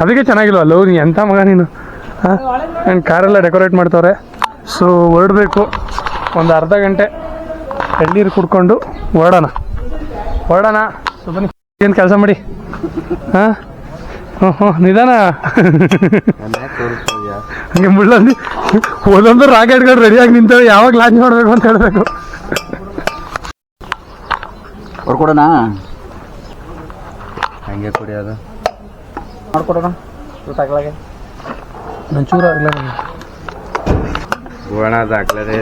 ಅದಕ್ಕೆ ಚೆನ್ನಾಗಿಲ್ವ? ಲವ್, ನೀ ಎಂಥ ಮಗ ನೀನು. ಆ್ಯಂಡ್ ಕಾರೆಲ್ಲ ಡೆಕೋರೇಟ್ ಮಾಡ್ತವ್ರೆ. ಸೊ ಹೊರಡಬೇಕು. ಒಂದು ಅರ್ಧ ಗಂಟೆ ಎಳ್ನೀರು ಕುಡ್ಕೊಂಡು ಹೊರಡೋಣ. ಸೊ ಬನ್ನಿ, ಏನು ಕೆಲಸ ಮಾಡಿ. ಹಾಂ ಹ್ಞೂ ಹ್ಞೂ, ನಿಧಾನ. ಹಂಗೆ ಮುಳ್ಳಂದು ಒಂದೊಂದು ರಾಕೆಟ್ಗಳು ರೆಡಿಯಾಗಿ ನಿಂತವೆ, ಯಾವಾಗ ಲಾಂಚ್ ಮಾಡಬೇಕು ಅಂತ ಹೇಳಬೇಕು. ಹೊಡ್ಕೊಡೋಣ, ಹಂಗೆ ಕುಡಿಯೋದು ಮಾಡ್ಕೊಡೋಣ. ಒಂಚೂರು ಆಗಲ್ಲ ಗೋಣದಾಗ್ಲದೆ.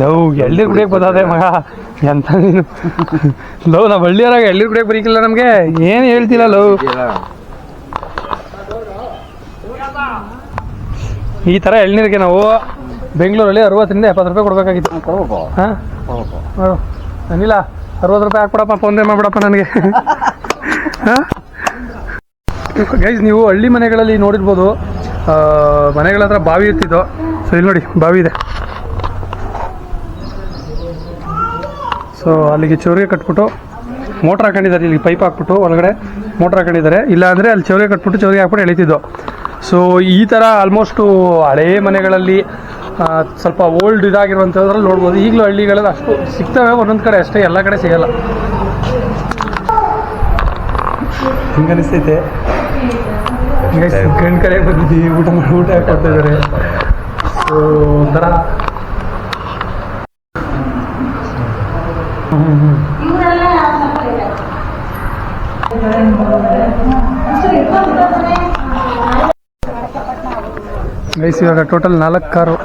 ಲವ್, ಎಳ್ನೀರು ಕುಡಿಯಕ್ಕೆ ಬರ್ತದೆ ಮಗ, ಎಂತ ನೀನು. ಲವ್, ನಾವು ಹಳ್ಳಿಯರಾಗ ಎಳ್ನೀರು ಕುಡಿಯಕ್ಕೆ ಬರೀಕಿಲ್ಲ ನಮಗೆ. ಏನು ಹೇಳ್ತಿಲ್ಲ ಲವ್. ಈ ಥರ ಎಳ್ನೀರಿಗೆ ನಾವು ಬೆಂಗಳೂರಲ್ಲಿ 60 ರಿಂದ 70 ರೂಪಾಯಿ ಕೊಡ್ಬೇಕಾಗಿತ್ತು. ಹಾಂ ನೋಡು ಅನಿಲ್ಲ, 60 ರೂಪಾಯಿ ಹಾಕ್ಬಿಡಪ್ಪ, ಫೋನ್ ಪೇ ಮಾಡಿಬಿಡಪ್ಪ ನನಗೆ. ಹಾಂ ಗೈಸ್, ನೀವು ಹಳ್ಳಿ ಮನೆಗಳಲ್ಲಿ ನೋಡಿರ್ಬೋದು, ಮನೆಗಳ ಹತ್ರ ಬಾವಿ ಇರ್ತಿದ್ದೋ. ಸೊ ಇಲ್ಲಿ ನೋಡಿ, ಬಾವಿ ಇದೆ. ಸೊ ಅಲ್ಲಿಗೆ ಚೌರಿಗೆ ಕಟ್ಬಿಟ್ಟು ಮೋಟ್ರ್ ಹಾಕೊಂಡಿದ್ದಾರೆ. ಇಲ್ಲಿ ಪೈಪ್ ಹಾಕ್ಬಿಟ್ಟು ಒಳಗಡೆ ಮೋಟ್ರ್ ಹಾಕೊಂಡಿದ್ದಾರೆ. ಇಲ್ಲ ಅಂದರೆ ಅಲ್ಲಿ ಚೌರಿಗೆ ಕಟ್ಬಿಟ್ಟು ಚೌರಿಗೆ ಹಾಕ್ಬಿಟ್ಟು ಎಳಿತಿದ್ದೋ. ಸೊ ಈ ಥರ ಆಲ್ಮೋಸ್ಟು ಹಳೇ ಮನೆಗಳಲ್ಲಿ ಸ್ವಲ್ಪ ಓಲ್ಡ್ ಇದಾಗಿರುವಂಥದ್ರಲ್ಲಿ ನೋಡ್ಬೋದು. ಈಗಲೂ ಹಳ್ಳಿಗಳಲ್ಲಿ ಅಷ್ಟು ಸಿಗ್ತವೆ, ಒಂದೊಂದು ಕಡೆ ಅಷ್ಟೇ, ಎಲ್ಲ ಕಡೆ ಸಿಗಲ್ಲ. ಹಿಂಗನಿಸ್ತೈತೆ. ಗಂಡು ಕಡೆ ಬಂದಿದ್ದೀವಿ, ಊಟ ಹಾಕೊಡ್ತಾ ಇದ್ದಾರೆ. ಸೊ ಒಂಥರ ಗೈಸ್, ಇವಾಗ ಟೋಟಲ್ 4 ಕಾರು.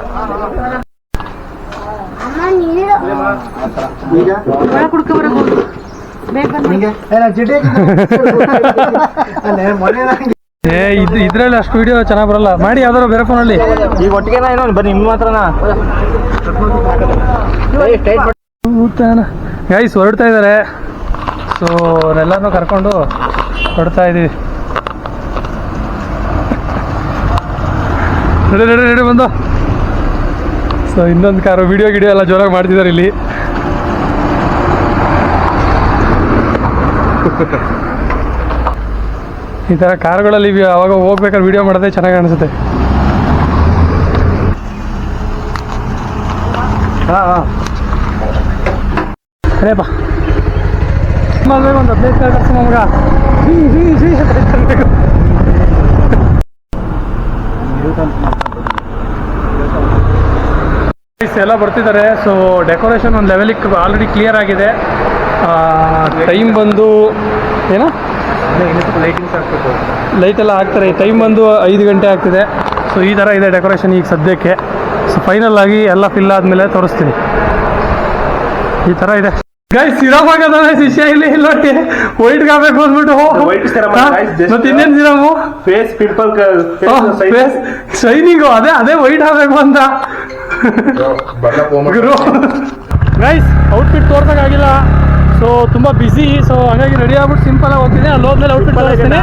ಇದ್ರಲ್ಲಿ ಅಷ್ಟು ವಿಡಿಯೋ ಚೆನ್ನಾಗಿ ಬರಲ್ಲ. ಮಾಡಿ ಯಾವ್ದಾರು ಬೇರೆ ಫೋನಲ್ಲಿ. ಈಗ ಒಟ್ಟಿಗೆ ಬನ್ನಿ, ನಿಮ್ಮ ಮಾತ್ರನಾ ಗೈಸ್ ಹೊರಡ್ತಾ ಇದ್ದಾರೆ. ಸೊ ಅವರೆಲ್ಲನೂ ಕರ್ಕೊಂಡು ಹೊರಡ್ತಾ ಇದ್ದೀವಿ. ರೆಡಿ ಬಂದು. ಸೊ ಇನ್ನೊಂದು ಕಾರು ವಿಡಿಯೋ ಎಲ್ಲ ಜೋರಾಗಿ ಮಾಡ್ತಿದ್ದಾರೆ ಇಲ್ಲಿ. ಈ ಥರ ಕಾರುಗಳಲ್ಲಿ ಅವಾಗ ಹೋಗ್ಬೇಕಾದ್ರೆ ವಿಡಿಯೋ ಮಾಡೋದೇ ಚೆನ್ನಾಗಿ ಅನಿಸುತ್ತೆ. ಅರೇಪ್ಪ ಒಂದು 15 ಕಾರ್ ಕರ್ಸು ಮಗ. ಎಲ್ಲ ಬರ್ತಿದ್ದಾರೆ. ಸೊ ಡೆಕೋರೇಷನ್ ಒಂದು ಲೆವೆಲಿಗೆ ಆಲ್ರೆಡಿ ಕ್ಲಿಯರ್ ಆಗಿದೆ. ಟೈಮ್ ಬಂದು ಏನೋ ಲೈಟ್ ಎಲ್ಲ ಹಾಕ್ತಾರೆ. ಟೈಮ್ ಬಂದು 5 ಗಂಟೆ ಆಗ್ತಿದೆ. ಸೊ ಈ ಥರ ಇದೆ ಡೆಕೋರೇಷನ್ ಈಗ ಸದ್ಯಕ್ಕೆ. ಸೊ ಫೈನಲ್ ಆಗಿ ಎಲ್ಲ ಫಿಲ್ ಆದಮೇಲೆ ತೋರಿಸ್ತೀನಿ. ಈ ಥರ ಇದೆ ಗೈಸ್. ಸಿರಮ್ ಶಿಷ್ಯ ಇಲ್ಲಿ ನೋಡಿ, ವೈಟ್ ಆಗಬೇಕು ಅಂದ್ಬಿಟ್ಟು. ಮತ್ತೆ ಇನ್ನೇನು ಸಿರಮು? ಫೇಸ್ ಪಿಂಪಲ್ ಶೈನಿಂಗು, ಅದೇ ವೈಟ್ ಆಗಬೇಕು ಅಂತ. ಗೈಸ್, ಔಟ್ಫಿಟ್ ತೋರ್ಸೋಕ್ಕಾಗಿಲ್ಲ. ಸೊ ತುಂಬ ಬಿಸಿ. ಸೊ ಹಾಗಾಗಿ ರೆಡಿ ಆಗ್ಬಿಟ್ಟು ಸಿಂಪಲ್ ಆಗಿ ಹೋಗ್ತೀನಿ. ಅಲ್ಲಿ ಹೋದ್ಮೇಲೆ ಔಟ್ಫಿಟ್ ತೋರಿಸ್ತೀನಿ.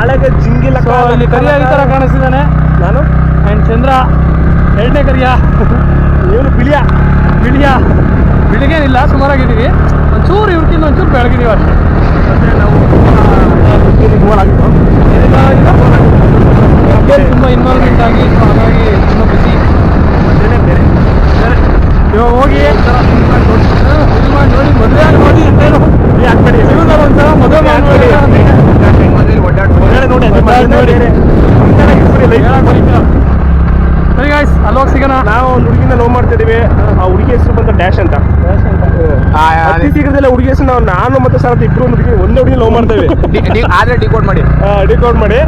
ಸೊ ಇಲ್ಲಿ ಕರಿಯ ಈ ಥರ ಕಾಣಿಸ್ತಿದ್ದಾನೆ ನಾನು. ಆ್ಯಂಡ್ ಚಂದ್ರ 2ನೇ ಕರಿಯ. ಇವನು ಬಿಳಿಯ ಬಿಳಿಗೇನಿಲ್ಲ, ಸುಮಾರಾಗಿದ್ದೀವಿ. ಒಂಚೂರು ಇವ್ರಿಗಿಂತ ಒಂಚೂರು ಬೆಳಗಿದೀವಿ ಅಷ್ಟೇ. ಮತ್ತೆ ನಾವು ಮೂವಲ್ ಆಗಿತ್ತು ತುಂಬ ಇನ್ವಾಲ್ವ್ಮೆಂಟ್ ಆಗಿ ಸೊ ಹಾಗಾಗಿ ತುಂಬ ಬಿಸಿ. ಮತ್ತೇನೆ ಬೇರೆ ಇವಾಗ ಹೋಗಿ ಫಿಲ್ಮ್ ಮಾಡಿ ನೋಡಿ ಮದುವೆ ಆಗಿ ನೋಡಿ ಇನ್ನೇನು ಹಾಕ್ಬೇಡಿ ಜೀವನದಲ್ಲಿ ಒಂಥರ ಮದುವೆ ಮಾಡಿ ನೋಡಿ ಸರಿ ಗಾಯ್ಸ್ ಅಲ್ಲೋಗಿ ಸಿಗೋಣ. ನಾವು ಒಂದು ಹುಡುಗಿನ ಲವ್ ಮಾಡ್ತಾ ಇದೀವಿ. ಆ ಹುಡುಗಿ ಹೆಸರು ಬಂದು ಡ್ಯಾಶ್ ಅಂತ. ಅತಿ ಶೀಘ್ರದಲ್ಲೇ ಹುಡುಗಿ ಹೆಸರು ನಾನು ಮತ್ತೆ ಸರ್ ಇಬ್ರು ಹುಡುಗಿ ಒಂದೇ ಹುಡುಗಿ ಲವ್ ಮಾಡ್ತೇವೆ. ಆದ್ರೆ ಡಿಕೋಡ್ ಮಾಡಿ ಡಿಕೋಡ್ ಮಾಡಿ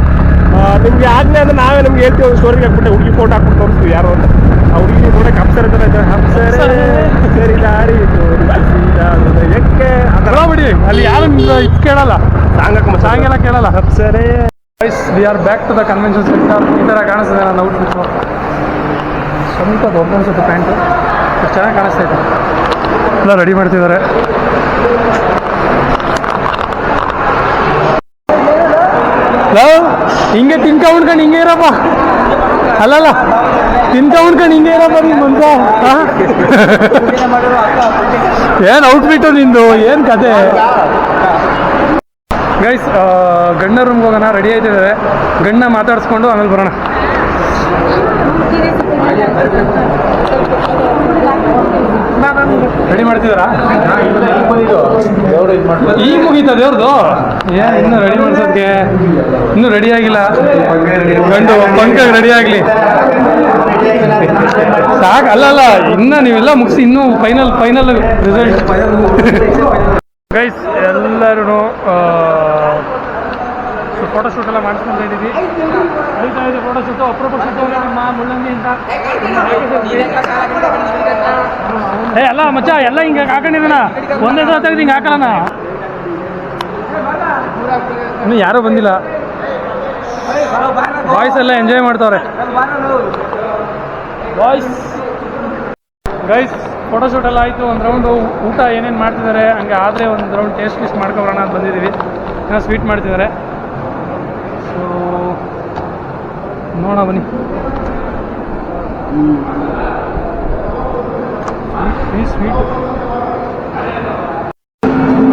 ನಿಮ್ಗೆ ಆಜ್ಞೆ ಅಂದ್ರೆ ನಾವೇ ನಿಮ್ಗೆ ಹೇಳ್ತೀವಿ. ಒಂದು ಸ್ಟೋರಿಗೆ ಹಾಕ್ಬಿಟ್ಟೆ ಹುಡುಗಿ ಫೋಟೋ ಹಾಕ್ಬಿಟ್ಟು ತೋರಿಸ್ತೀವಿ ಯಾರು ಅಂತ. ಆ ಹುಡುಗಿ ನೋಡಕ್ಕೆ ಸರಿ ದಾರಿ ಎಕ್ಕೆ ಬಿಡಿ ಅಲ್ಲಿ ಯಾರು ಇದು ಕೇಳಲ್ಲ, ಸಾಂಗ್ ಸಾಂಗ್ ಎಲ್ಲ ಕೇಳಲ್ಲ. ಸರಿ guys we are back to the convention centre. ಈ ಥರ ಕಾಣಿಸ್ತದೆ ನನ್ನ ಔಟ್ಫಿಟ್ಟು. ಸ್ವಲ್ಪ ದೊಡ್ಡ ಅನ್ಸುತ್ತೆ ಪ್ಯಾಂಟು, ಚೆನ್ನಾಗಿ ಕಾಣಿಸ್ತಾ ಇದೆ. ಎಲ್ಲ ರೆಡಿ ಮಾಡ್ತಿದ್ದಾರೆ. ಹಿಂಗೆ ತಿನ್ಕ ಉಣ್ಕೊಂಡು ಹಿಂಗೆ ಇರಪ್ಪ. ಅಲ್ಲಲ್ಲ ತಿನ್ಕ ಉಣ್ಕೊಂಡು ಹಿಂಗೆ ಇರಪ್ಪ ನೀನು ಮುಂದೆ. ಏನು ಔಟ್ಫಿಟ್ಟು ನಿಂದು, ಏನು ಕತೆ. ಗೈಸ್ ಗಂಡ ರೂಮ್ಗೆ ಹೋಗೋಣ, ರೆಡಿ ಆಯ್ತಿದ್ದಾರೆ. ಗಂಡ ಮಾತಾಡಿಸ್ಕೊಂಡು ಆಮೇಲೆ ಬರೋಣ. ರೆಡಿ ಮಾಡ್ತಿದ್ದಾರಾ? ಈಗ ಮುಗೀತಾ ದೇವ್ರದ್ದು? ಏನು ಇನ್ನೂ ರೆಡಿ ಮಾಡ್ಸೋದಕ್ಕೆ ಇನ್ನೂ ರೆಡಿ ಆಗಿಲ್ಲ. ಗಂಡು ಪಂಕಾಗಿ ರೆಡಿ ಆಗಲಿ ಸಾಕು. ಅಲ್ಲಲ್ಲ ಇನ್ನೂ ನೀವೆಲ್ಲ ಮುಗಿಸಿ ಇನ್ನೂ ಫೈನಲ್ ರಿಸಲ್ಟ್. ಗೈಸ್ ಎಲ್ಲರೂ ಫೋಟೋಶೂಟ್ ಎಲ್ಲ ಮಾಡಿಸ್ಕೊಂತ ಇದ್ದೀವಿ. ನಡೀತಾ ಇದೆ ಫೋಟೋಶೂಟು. ಅಪರೂಪ ಶೂಟ್ ನಿಮ್ಮ ಮುಳ್ಳಂಗಿ ಅಂತ. ಅಲ್ಲ ಮಚ್ಚ ಎಲ್ಲ ಹಿಂಗೆ ಹಾಕೊಂಡಿದ್ದಾನ, ಒಂದೇ ಸಲ ತೆಗೆದು ಹಿಂಗೆ ಹಾಕೋಣ. ಇನ್ನು ಯಾರೂ ಬಂದಿಲ್ಲ. ಬಾಯ್ಸ್ ಎಲ್ಲ ಎಂಜಾಯ್ ಮಾಡ್ತಾವ್ರೆ. ಬಾಯ್ಸ್ ಗೈಸ್ ಫೋಟೋಶೂಟ್ ಎಲ್ಲ ಆಯಿತು. ಒಂದು ರೌಂಡು ಊಟ ಏನೇನು ಮಾಡ್ತಿದ್ದಾರೆ ಹಂಗೆ ಆದರೆ ಒಂದು ರೌಂಡ್ ಟೇಸ್ಟ್ ಲಿಸ್ಟ್ ಮಾಡ್ಕೊಬರೋಣ ಅಂತ ಬಂದಿದ್ದೀವಿ. ಏನೋ ಸ್ವೀಟ್ ಮಾಡ್ತಿದ್ದಾರೆ. ಸೊ ನೋಡೋಣ ಬನ್ನಿ. ಸ್ವೀಟ್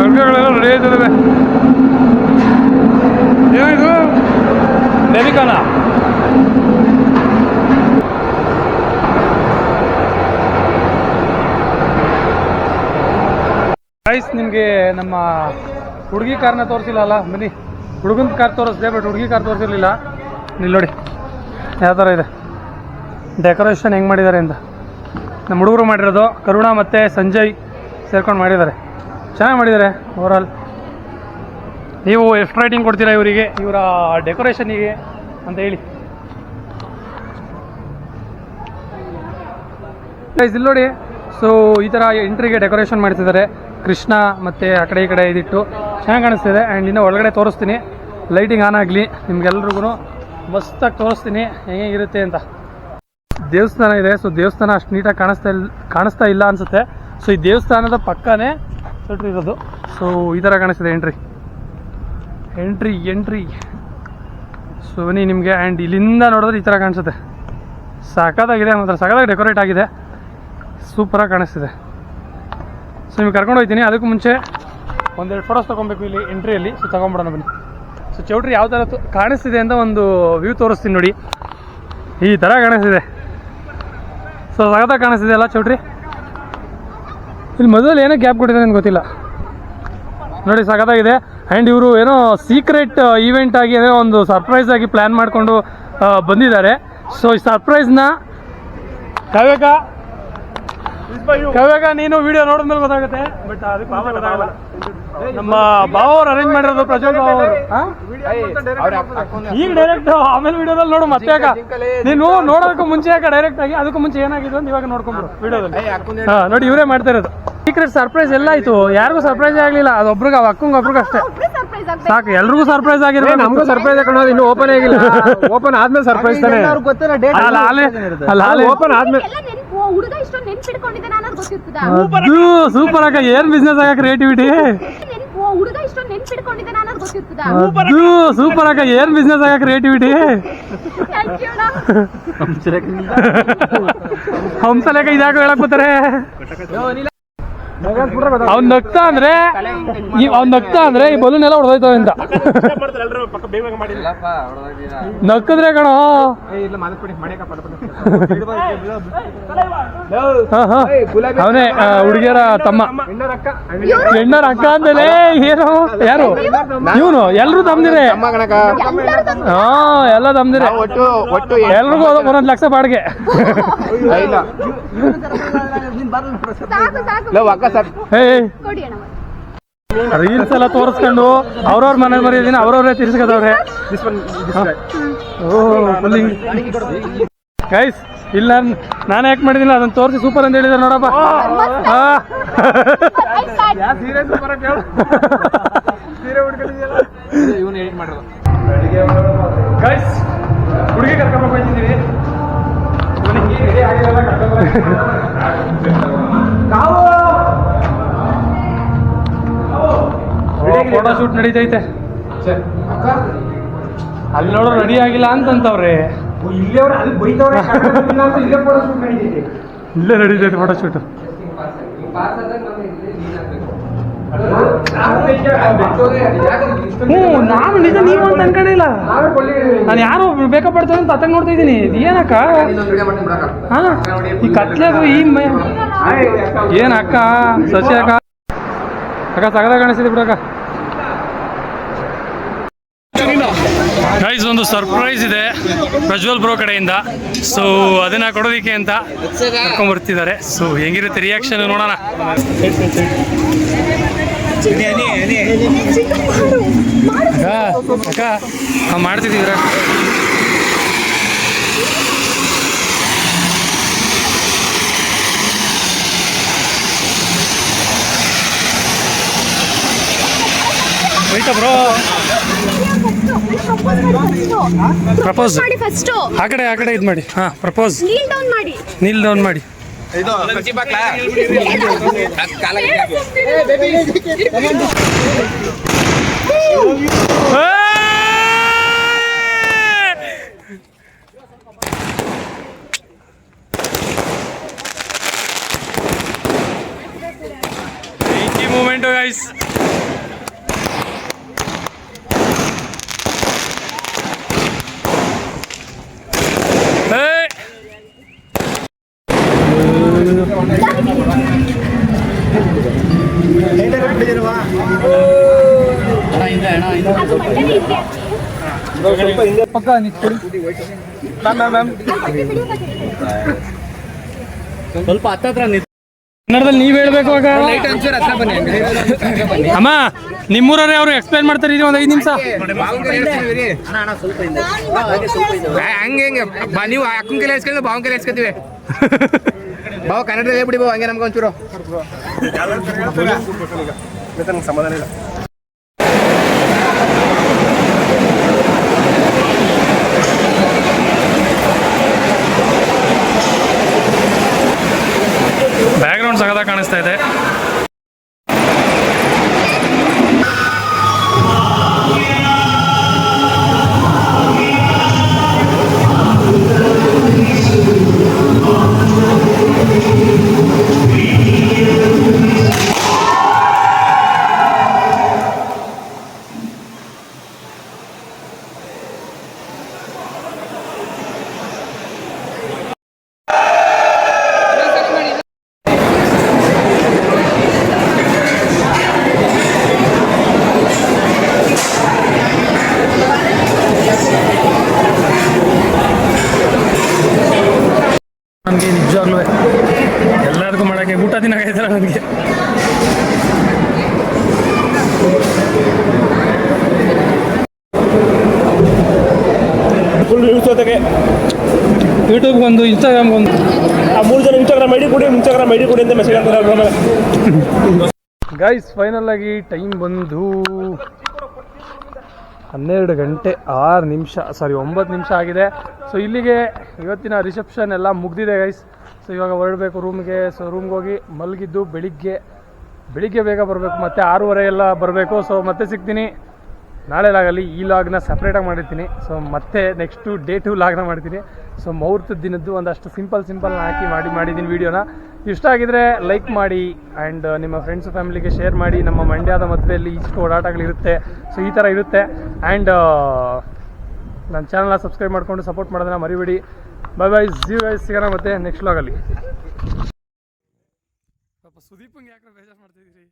ಅಡುಗೆಗಳೆಲ್ಲ ರೆಡಿ ಆಯ್ತದೆ. ಏನಿದು ದೇವಿಕಾನ? ಗೈಸ್ ನಿಮಗೆ ನಮ್ಮ ಹುಡುಗಿ ಕಾರ್ನ ತೋರಿಸಿಲ್ಲ ಅಲ್ಲ, ಬನ್ನಿ. ಹುಡುಗನ ಕಾರ್ ತೋರಿಸಿದೆ, ಬಟ್ ಹುಡುಗಿ ಕಾರ್ ತೋರಿಸಿರ್ಲಿಲ್ಲ. ಇಲ್ಲಿ ನೋಡಿ ಯಾವ ಥರ ಇದೆ ಡೆಕೋರೇಷನ್, ಹೆಂಗೆ ಮಾಡಿದ್ದಾರೆ ಅಂತ. ನಮ್ಮ ಹುಡುಗರು ಮಾಡಿರೋದು, ಕರುಣಾ ಮತ್ತು ಸಂಜಯ್ ಸೇರ್ಕೊಂಡು ಮಾಡಿದ್ದಾರೆ. ಚೆನ್ನಾಗಿ ಮಾಡಿದ್ದಾರೆ ಓವರಾಲ್. ನೀವು ಎಷ್ಟು ರೇಟಿಂಗ್ ಕೊಡ್ತೀರಾ ಇವರಿಗೆ, ಇವರ ಡೆಕೋರೇಷನಿಗೆ ಅಂತ ಹೇಳಿ. ಇಲ್ಲಿ ನೋಡಿ. ಸೊ ಈ ಥರ ಎಂಟ್ರಿಗೆ ಡೆಕೋರೇಷನ್ ಮಾಡ್ತಿದ್ದಾರೆ. ಕೃಷ್ಣ ಮತ್ತು ಆ ಕಡೆ ಈ ಕಡೆ ಇದಿಟ್ಟು ಚೆನ್ನಾಗಿ ಕಾಣಿಸ್ತಿದೆ. ಆ್ಯಂಡ್ ಇನ್ನೂ ಒಳಗಡೆ ತೋರಿಸ್ತೀನಿ, ಲೈಟಿಂಗ್ ಆನ್ ಆಗಲಿ, ನಿಮ್ಗೆಲ್ರಿಗೂ ಮಸ್ತಾಗಿ ತೋರಿಸ್ತೀನಿ ಹೇಗಿರುತ್ತೆ ಅಂತ. ದೇವಸ್ಥಾನ ಇದೆ. ಸೊ ದೇವಸ್ಥಾನ ಅಷ್ಟು ನೀಟಾಗಿ ಕಾಣಿಸ್ತಾ ಇಲ್ಲ ಅನಿಸುತ್ತೆ. ಸೊ ಈ ದೇವಸ್ಥಾನದ ಪಕ್ಕನೇ ಸೆಟ್ರ್ ಇರೋದು. ಸೊ ಈ ಥರ ಕಾಣಿಸ್ತಿದೆ ಎಂಟ್ರಿ. ಸೊ ಬನ್ನಿ ನಿಮಗೆ. ಆ್ಯಂಡ್ ಇಲ್ಲಿಂದ ನೋಡಿದ್ರೆ ಈ ಥರ ಕಾಣಿಸುತ್ತೆ. ಸಖತ್ತಾಗಿದೆ, ಮಾತ್ರ ಸಖತ್ತಾಗಿ ಡೆಕೋರೇಟ್ ಆಗಿದೆ, ಸೂಪರಾಗಿ ಕಾಣಿಸ್ತಿದೆ. ಸೊ ನಿಮಗೆ ಕರ್ಕೊಂಡು ಹೋಗ್ತೀನಿ. ಅದಕ್ಕೂ ಮುಂಚೆ ಒಂದೆರಡು ಫೋಟೋಸ್ ತೊಗೊಬೇಕು ಇಲ್ಲಿ ಎಂಟ್ರಿಯಲ್ಲಿ. ಸೊ ತೊಗೊಂಬಿಡೋಣ ಬನ್ನಿ. ಸೊ ಚೌಟ್ರಿ ಯಾವ ಥರ ಕಾಣಿಸ್ತಿದೆ ಅಂತ ಒಂದು ವ್ಯೂ ತೋರಿಸ್ತೀನಿ ನೋಡಿ. ಈ ಥರ ಕಾಣಿಸ್ತಿದೆ. ಸೊ ಸಖತ್ತಾಗಿ ಕಾಣಿಸ್ತಿದೆ ಅಲ್ಲ ಚೌಟ್ರಿ. ಇಲ್ಲಿ ಮೊದಲು ಏನೋ ಗ್ಯಾಪ್ ಕೊಟ್ಟಿದ್ದಾರೆ ಅಂತ ಗೊತ್ತಿಲ್ಲ ನೋಡಿ, ಸಖತ್ತಾಗಿದೆ. ಆ್ಯಂಡ್ ಇವರು ಏನೋ ಸೀಕ್ರೆಟ್ ಈವೆಂಟ್ ಆಗಿ ಏನೋ ಒಂದು ಸರ್ಪ್ರೈಸ್ ಆಗಿ ಪ್ಲ್ಯಾನ್ ಮಾಡಿಕೊಂಡು ಬಂದಿದ್ದಾರೆ. ಸೊ ಈ ಸರ್ಪ್ರೈಸ್ನ ಕವ್ಯಾಗ ನೀನು ವಿಡಿಯೋ ನೋಡಿದ್ಮೇಲೆ ಗೊತ್ತಾಗುತ್ತೆ. ಬಟ್ ಅದಕ್ಕೆ ಗೊತ್ತಾಗಲ್ಲ. ನಮ್ಮ ಬಾವ ಅವ್ರು ಅರೇಂಜ್ ಮಾಡಿರೋದು, ಪ್ರಜ್ವಲ್ ಬಾವ ಅವರು. ಈಗ ಡೈರೆಕ್ಟ್ ಆಮೇಲೆ ವಿಡಿಯೋದಲ್ಲಿ ನೋಡು. ಮತ್ತೆ ಯಾಕ ನೀನು ನೋಡೋದಕ್ಕೂ ಮುಂಚೆ ಯಾಕೆ ಡೈರೆಕ್ಟ್ ಆಗಿ ಅದಕ್ಕೂ ಮುಂಚೆ ಏನಾಗಿದೆ ಅಂತ ಇವಾಗ ನೋಡ್ಕೊಂಡ್ರು ವಿಡಿಯೋದಲ್ಲಿ. ನೋಡಿ ಇವರೇ ಮಾಡ್ತಾ ಇರೋದು. ಸೀಕ್ರೆಟ್ ಸರ್ಪ್ರೈಸ್ ಎಲ್ಲ ಆಯ್ತು, ಯಾರಿಗೂ ಸರ್ಪ್ರೈಸ್ ಆಗಲಿಲ್ಲ. ಅದೊಬ್ರಿಗೆ ಅಕ್ಕಂಗೆ ಒಬ್ರಿಗೆ ಅಷ್ಟೇ ಸಾಕು. ಎಲ್ರಿಗೂ ಸರ್ಪ್ರೈಸ್ ಆಗಿರೋ, ನಮಗೂ ಸರ್ಪ್ರೈಸ್ ಹಾಕೊಂಡು ಇನ್ನು ಓಪನ್ ಆಗಿಲ್ಲ. ಓಪನ್ ಆದ್ಮೇಲೆ ಸರ್ಪ್ರೈಸ್ ತಾನೆ. ಓಪನ್ ಆದ್ಮೇಲೆ ಸೂಪರ್ ಆಗ. ಏನ್ ಬಿಸ್ನೆಸ್ ಆಗ ಕ್ರಿಯೇಟಿವಿಟಿ. ಸೂಪರ್ ಆಗ. ಏನ್ ಬಿಸ್ನೆಸ್ ಆಗ ಕ್ರಿಯೇಟಿವಿಟಿ. ಹಂಸಲೇಖ ಇದಾಗ ಹೇಳಕ್ ಬರ್ತಾರೆ. ಅವ್ನ್ ನಗ್ತಾ ಅಂದ್ರೆ ಈ ಬಲೂನ್ ಎಲ್ಲ ಹೊಡೆದೋಯ್ತವೆ ಅಂತ ಮಾಡ್ತಾರೆ ಎಲ್ಲರೂ ಪಕ್ಕ ಬೇಗ ಮಾಡಿಲ್ಲ ನಕ್ಕಿದ್ರೆ ಕಣೋ. ಅವನೇ ಹುಡುಗಿಯರ ತಮ್ಮ, ಹೆಣ್ಣರ ಅಕ್ಕ ಅಂದಲೇ. ಏನು ಯಾರು ಇವನು? ಎಲ್ರು ತಮ್ದಿರೆ. ಹಾ, ಎಲ್ಲ ತಮ್ದಿರೆ. ಎಲ್ರಿಗೂ ಒಂದೊಂದ್ ಲಕ್ಷ ಬಾಡಿಗೆ. ರೀಲ್ಸ್ ಎಲ್ಲ ತೋರಿಸ್ಕೊಂಡು ಅವ್ರವ್ರ ಮನೆ ಮರ್ಯಾದಿನ ಅವ್ರವ್ರೇ ತಿರ್ಸ್ಕದವ್ರೆ. ಗೈಸ್ ಇಲ್ಲ, ನಾನು ಯಾಕೆ ಮಾಡಿದಿಲ್ಲ ಅದನ್ನ ತೋರಿಸಿ ಸೂಪರ್ ಅಂತ ಹೇಳಿದಾರೆ ನೋಡಪ್ಪ. ಗೈಸ್ ಹುಡುಗಿ ಕರ್ಕೊಂಡು ಹೋಗ್ತಿದ್ದೀವಿ. Photo shoot ನಡೀತೈತೆ. ಅಲ್ಲಿ ನೋಡೋ ರೆಡಿ ಆಗಿಲ್ಲ ಅಂತಂತವ್ರೆ. ಇಲ್ಲೇ ನಡೀತೈತೆ ಫೋಟೋ ಶೂಟ್. ನಾನು ನಿಜ ನೀವು ಅಂತ ಅನ್ಕೊಂಡಿಲ್ಲ. ನಾನು ಯಾರು ಬೇಕಪ್ ಪಡ್ತೇವೆ ಅಂತ ಅತ್ತಂಗ್ ನೋಡ್ತಾ ಇದ್ದೀನಿ. ಏನಕ್ಕ ಹಾ ಈ ಕತ್ಲೆಗೂ ಈ ಏನಕ್ಕ ಸಸಿ ಅಕ್ಕ ಸಗದ ಕಾಣಿಸ್ತಿದೆ ಬಿಡಕ್ಕ. ಗೈಸ್ ಒಂದು ಸರ್ಪ್ರೈಸ್ ಇದೆ ಪ್ರಜ್ವಲ್ ಬ್ರೋ ಕಡೆಯಿಂದ. ಸೊ ಅದನ್ನ ಕೊಡೋದಿಕ್ಕೆ ಅಂತ ಕರ್ಕೊಂಡ್ ಬರ್ತಿದ್ದಾರೆ. ಸೊ ಹೆಂಗಿರುತ್ತೆ ರಿಯಾಕ್ಷನ್ ನೋಡೋಣ. ಅಕ್ಕ ಮಾಡ್ತಿದ್ದೀವ್ರ. ಬ್ರೋ ಪ್ರಪೋಸ್ ಆ ಕಡೆ ಇದು ಮಾಡಿ. ಹಾ ಪ್ರಪೋಸ್ ನೀಲ್ ಡೌನ್ ಮಾಡಿ. Moment guys. ಸ್ವಲ್ಪ ಹತ್ತತ್ರ ಕನ್ನಡದಲ್ಲಿ ನೀವ್ ಹೇಳ್ಬೇಕು. ಅಮ್ಮ ನಿಮ್ಮೂರವ್ರೆ ಅವರು ಎಕ್ಸ್ಪ್ಲೈನ್ ಮಾಡ್ತಾರೆ. ಇದು ಒಂದು 5 ನಿಮಿಷ ಹಂಗೆ ನೀವು ಅಕ್ಕನ ಕೈಲಿ ಹಚ್ಕೊಂಡು ಬಾವನ್ ಕೈಲಿ ಹಚ್ಕೊತೀವಿ. ಬಾವ ಕನ್ನಡದಲ್ಲಿ ಹೇಳ್ಬಿಡಿ ಬಾವ, ಹಂಗೆ ನಮ್ಗೆ ಒಂಚೂರು ಸಮಾಧಾನ ಇಲ್ಲ. ಬ್ಯಾಕ್ಗ್ರೌಂಡ್ ಸಗದ ಕಾಣಿಸ್ತಾ ಇದೆ. ನನಗೆ ನಿಜವಾಗ್ಲೂ ಎಲ್ಲರಿಗೂ ಮಾಡೋಕ್ಕೆ ಊಟ ತಿನ್ನೋಕ್ಕಾಯ್ತಲ್ಲ ನನಗೆ. ಫುಲ್ ನ್ಯೂಸ್ ಜೊತೆಗೆ ಯೂಟ್ಯೂಬ್ಗೆ ಒಂದು ಇನ್ಸ್ಟಾಗ್ರಾಮ್ಗೆ ಒಂದು ಆ 3 ಜನ ಇನ್ಸ್ಟಾಗ್ರಾಮ್ ಐಡಿ ಕೊಡಿ ಅಂತ ಮೆಸೇಜ್ ಆಗ್ತಾರೆ. ಗೈಸ್ ಫೈನಲ್ ಆಗಿ ಟೈಮ್ ಬಂದು 12 ಗಂಟೆ 6 ನಿಮಿಷ, ಸಾರಿ 9 ನಿಮಿಷ ಆಗಿದೆ. ಸೊ ಇಲ್ಲಿಗೆ ಇವತ್ತಿನ ರಿಸೆಪ್ಷನ್ ಎಲ್ಲ ಮುಗ್ದಿದೆ ಗೈಸ್. ಸೊ ಇವಾಗ ಹೊರಡಬೇಕು ರೂಮ್ಗೆ. ಸೊ ರೂಮ್ಗೆ ಹೋಗಿ ಮಲಗಿದ್ದು ಬೆಳಿಗ್ಗೆ ಬೇಗ ಬರಬೇಕು, ಮತ್ತು 6:30 ಎಲ್ಲ ಬರಬೇಕು. ಸೊ ಮತ್ತೆ ಸಿಗ್ತೀನಿ ನಾಳೆ ಲಾಗಲ್ಲಿ. ಈ ಲಾಗ್ನ ಸಪ್ರೇಟಾಗಿ ಮಾಡಿರ್ತೀನಿ. ಸೊ ಮತ್ತೆ ನೆಕ್ಸ್ಟು ಡೇ 2 ಲಾಗ್ನ ಮಾಡ್ತೀನಿ. ಸೊ ಮುಹೂರ್ತದ ದಿನದ್ದು ಒಂದಷ್ಟು ಸಿಂಪಲ್ ಹಾಕಿ ಮಾಡಿದ್ದೀನಿ ವೀಡಿಯೋನ. ಇಷ್ಟ ಆಗಿದ್ರೆ ಲೈಕ್ ಮಾಡಿ ಆ್ಯಂಡ್ ನಿಮ್ಮ ಫ್ರೆಂಡ್ಸ್ ಫ್ಯಾಮಿಲಿಗೆ ಶೇರ್ ಮಾಡಿ. ನಮ್ಮ ಮಂಡ್ಯದ ಮದುವೆಯಲ್ಲಿ ಇಷ್ಟು ಓಡಾಟಗಳಿರುತ್ತೆ, ಸೊ ಈ ಥರ ಇರುತ್ತೆ. ಆ್ಯಂಡ್ ನನ್ನ ಚಾನಲ್ನ ಸಬ್ಸ್ಕ್ರೈಬ್ ಮಾಡಿಕೊಂಡು ಸಪೋರ್ಟ್ ಮಾಡೋದನ್ನ ಮರಿಬೇಡಿ. ಬೈ ಬೈ, ಸಿಗೋಣ ಮತ್ತೆ ನೆಕ್ಸ್ಟ್ ವ್ಲಾಗಲ್ಲಿ. ಪಾಪ ಸುದೀಪಂಗೆ ಯಾಕೆ ಬೇಜಾರು ಮಾಡ್ತಿದ್ದೀರಿ?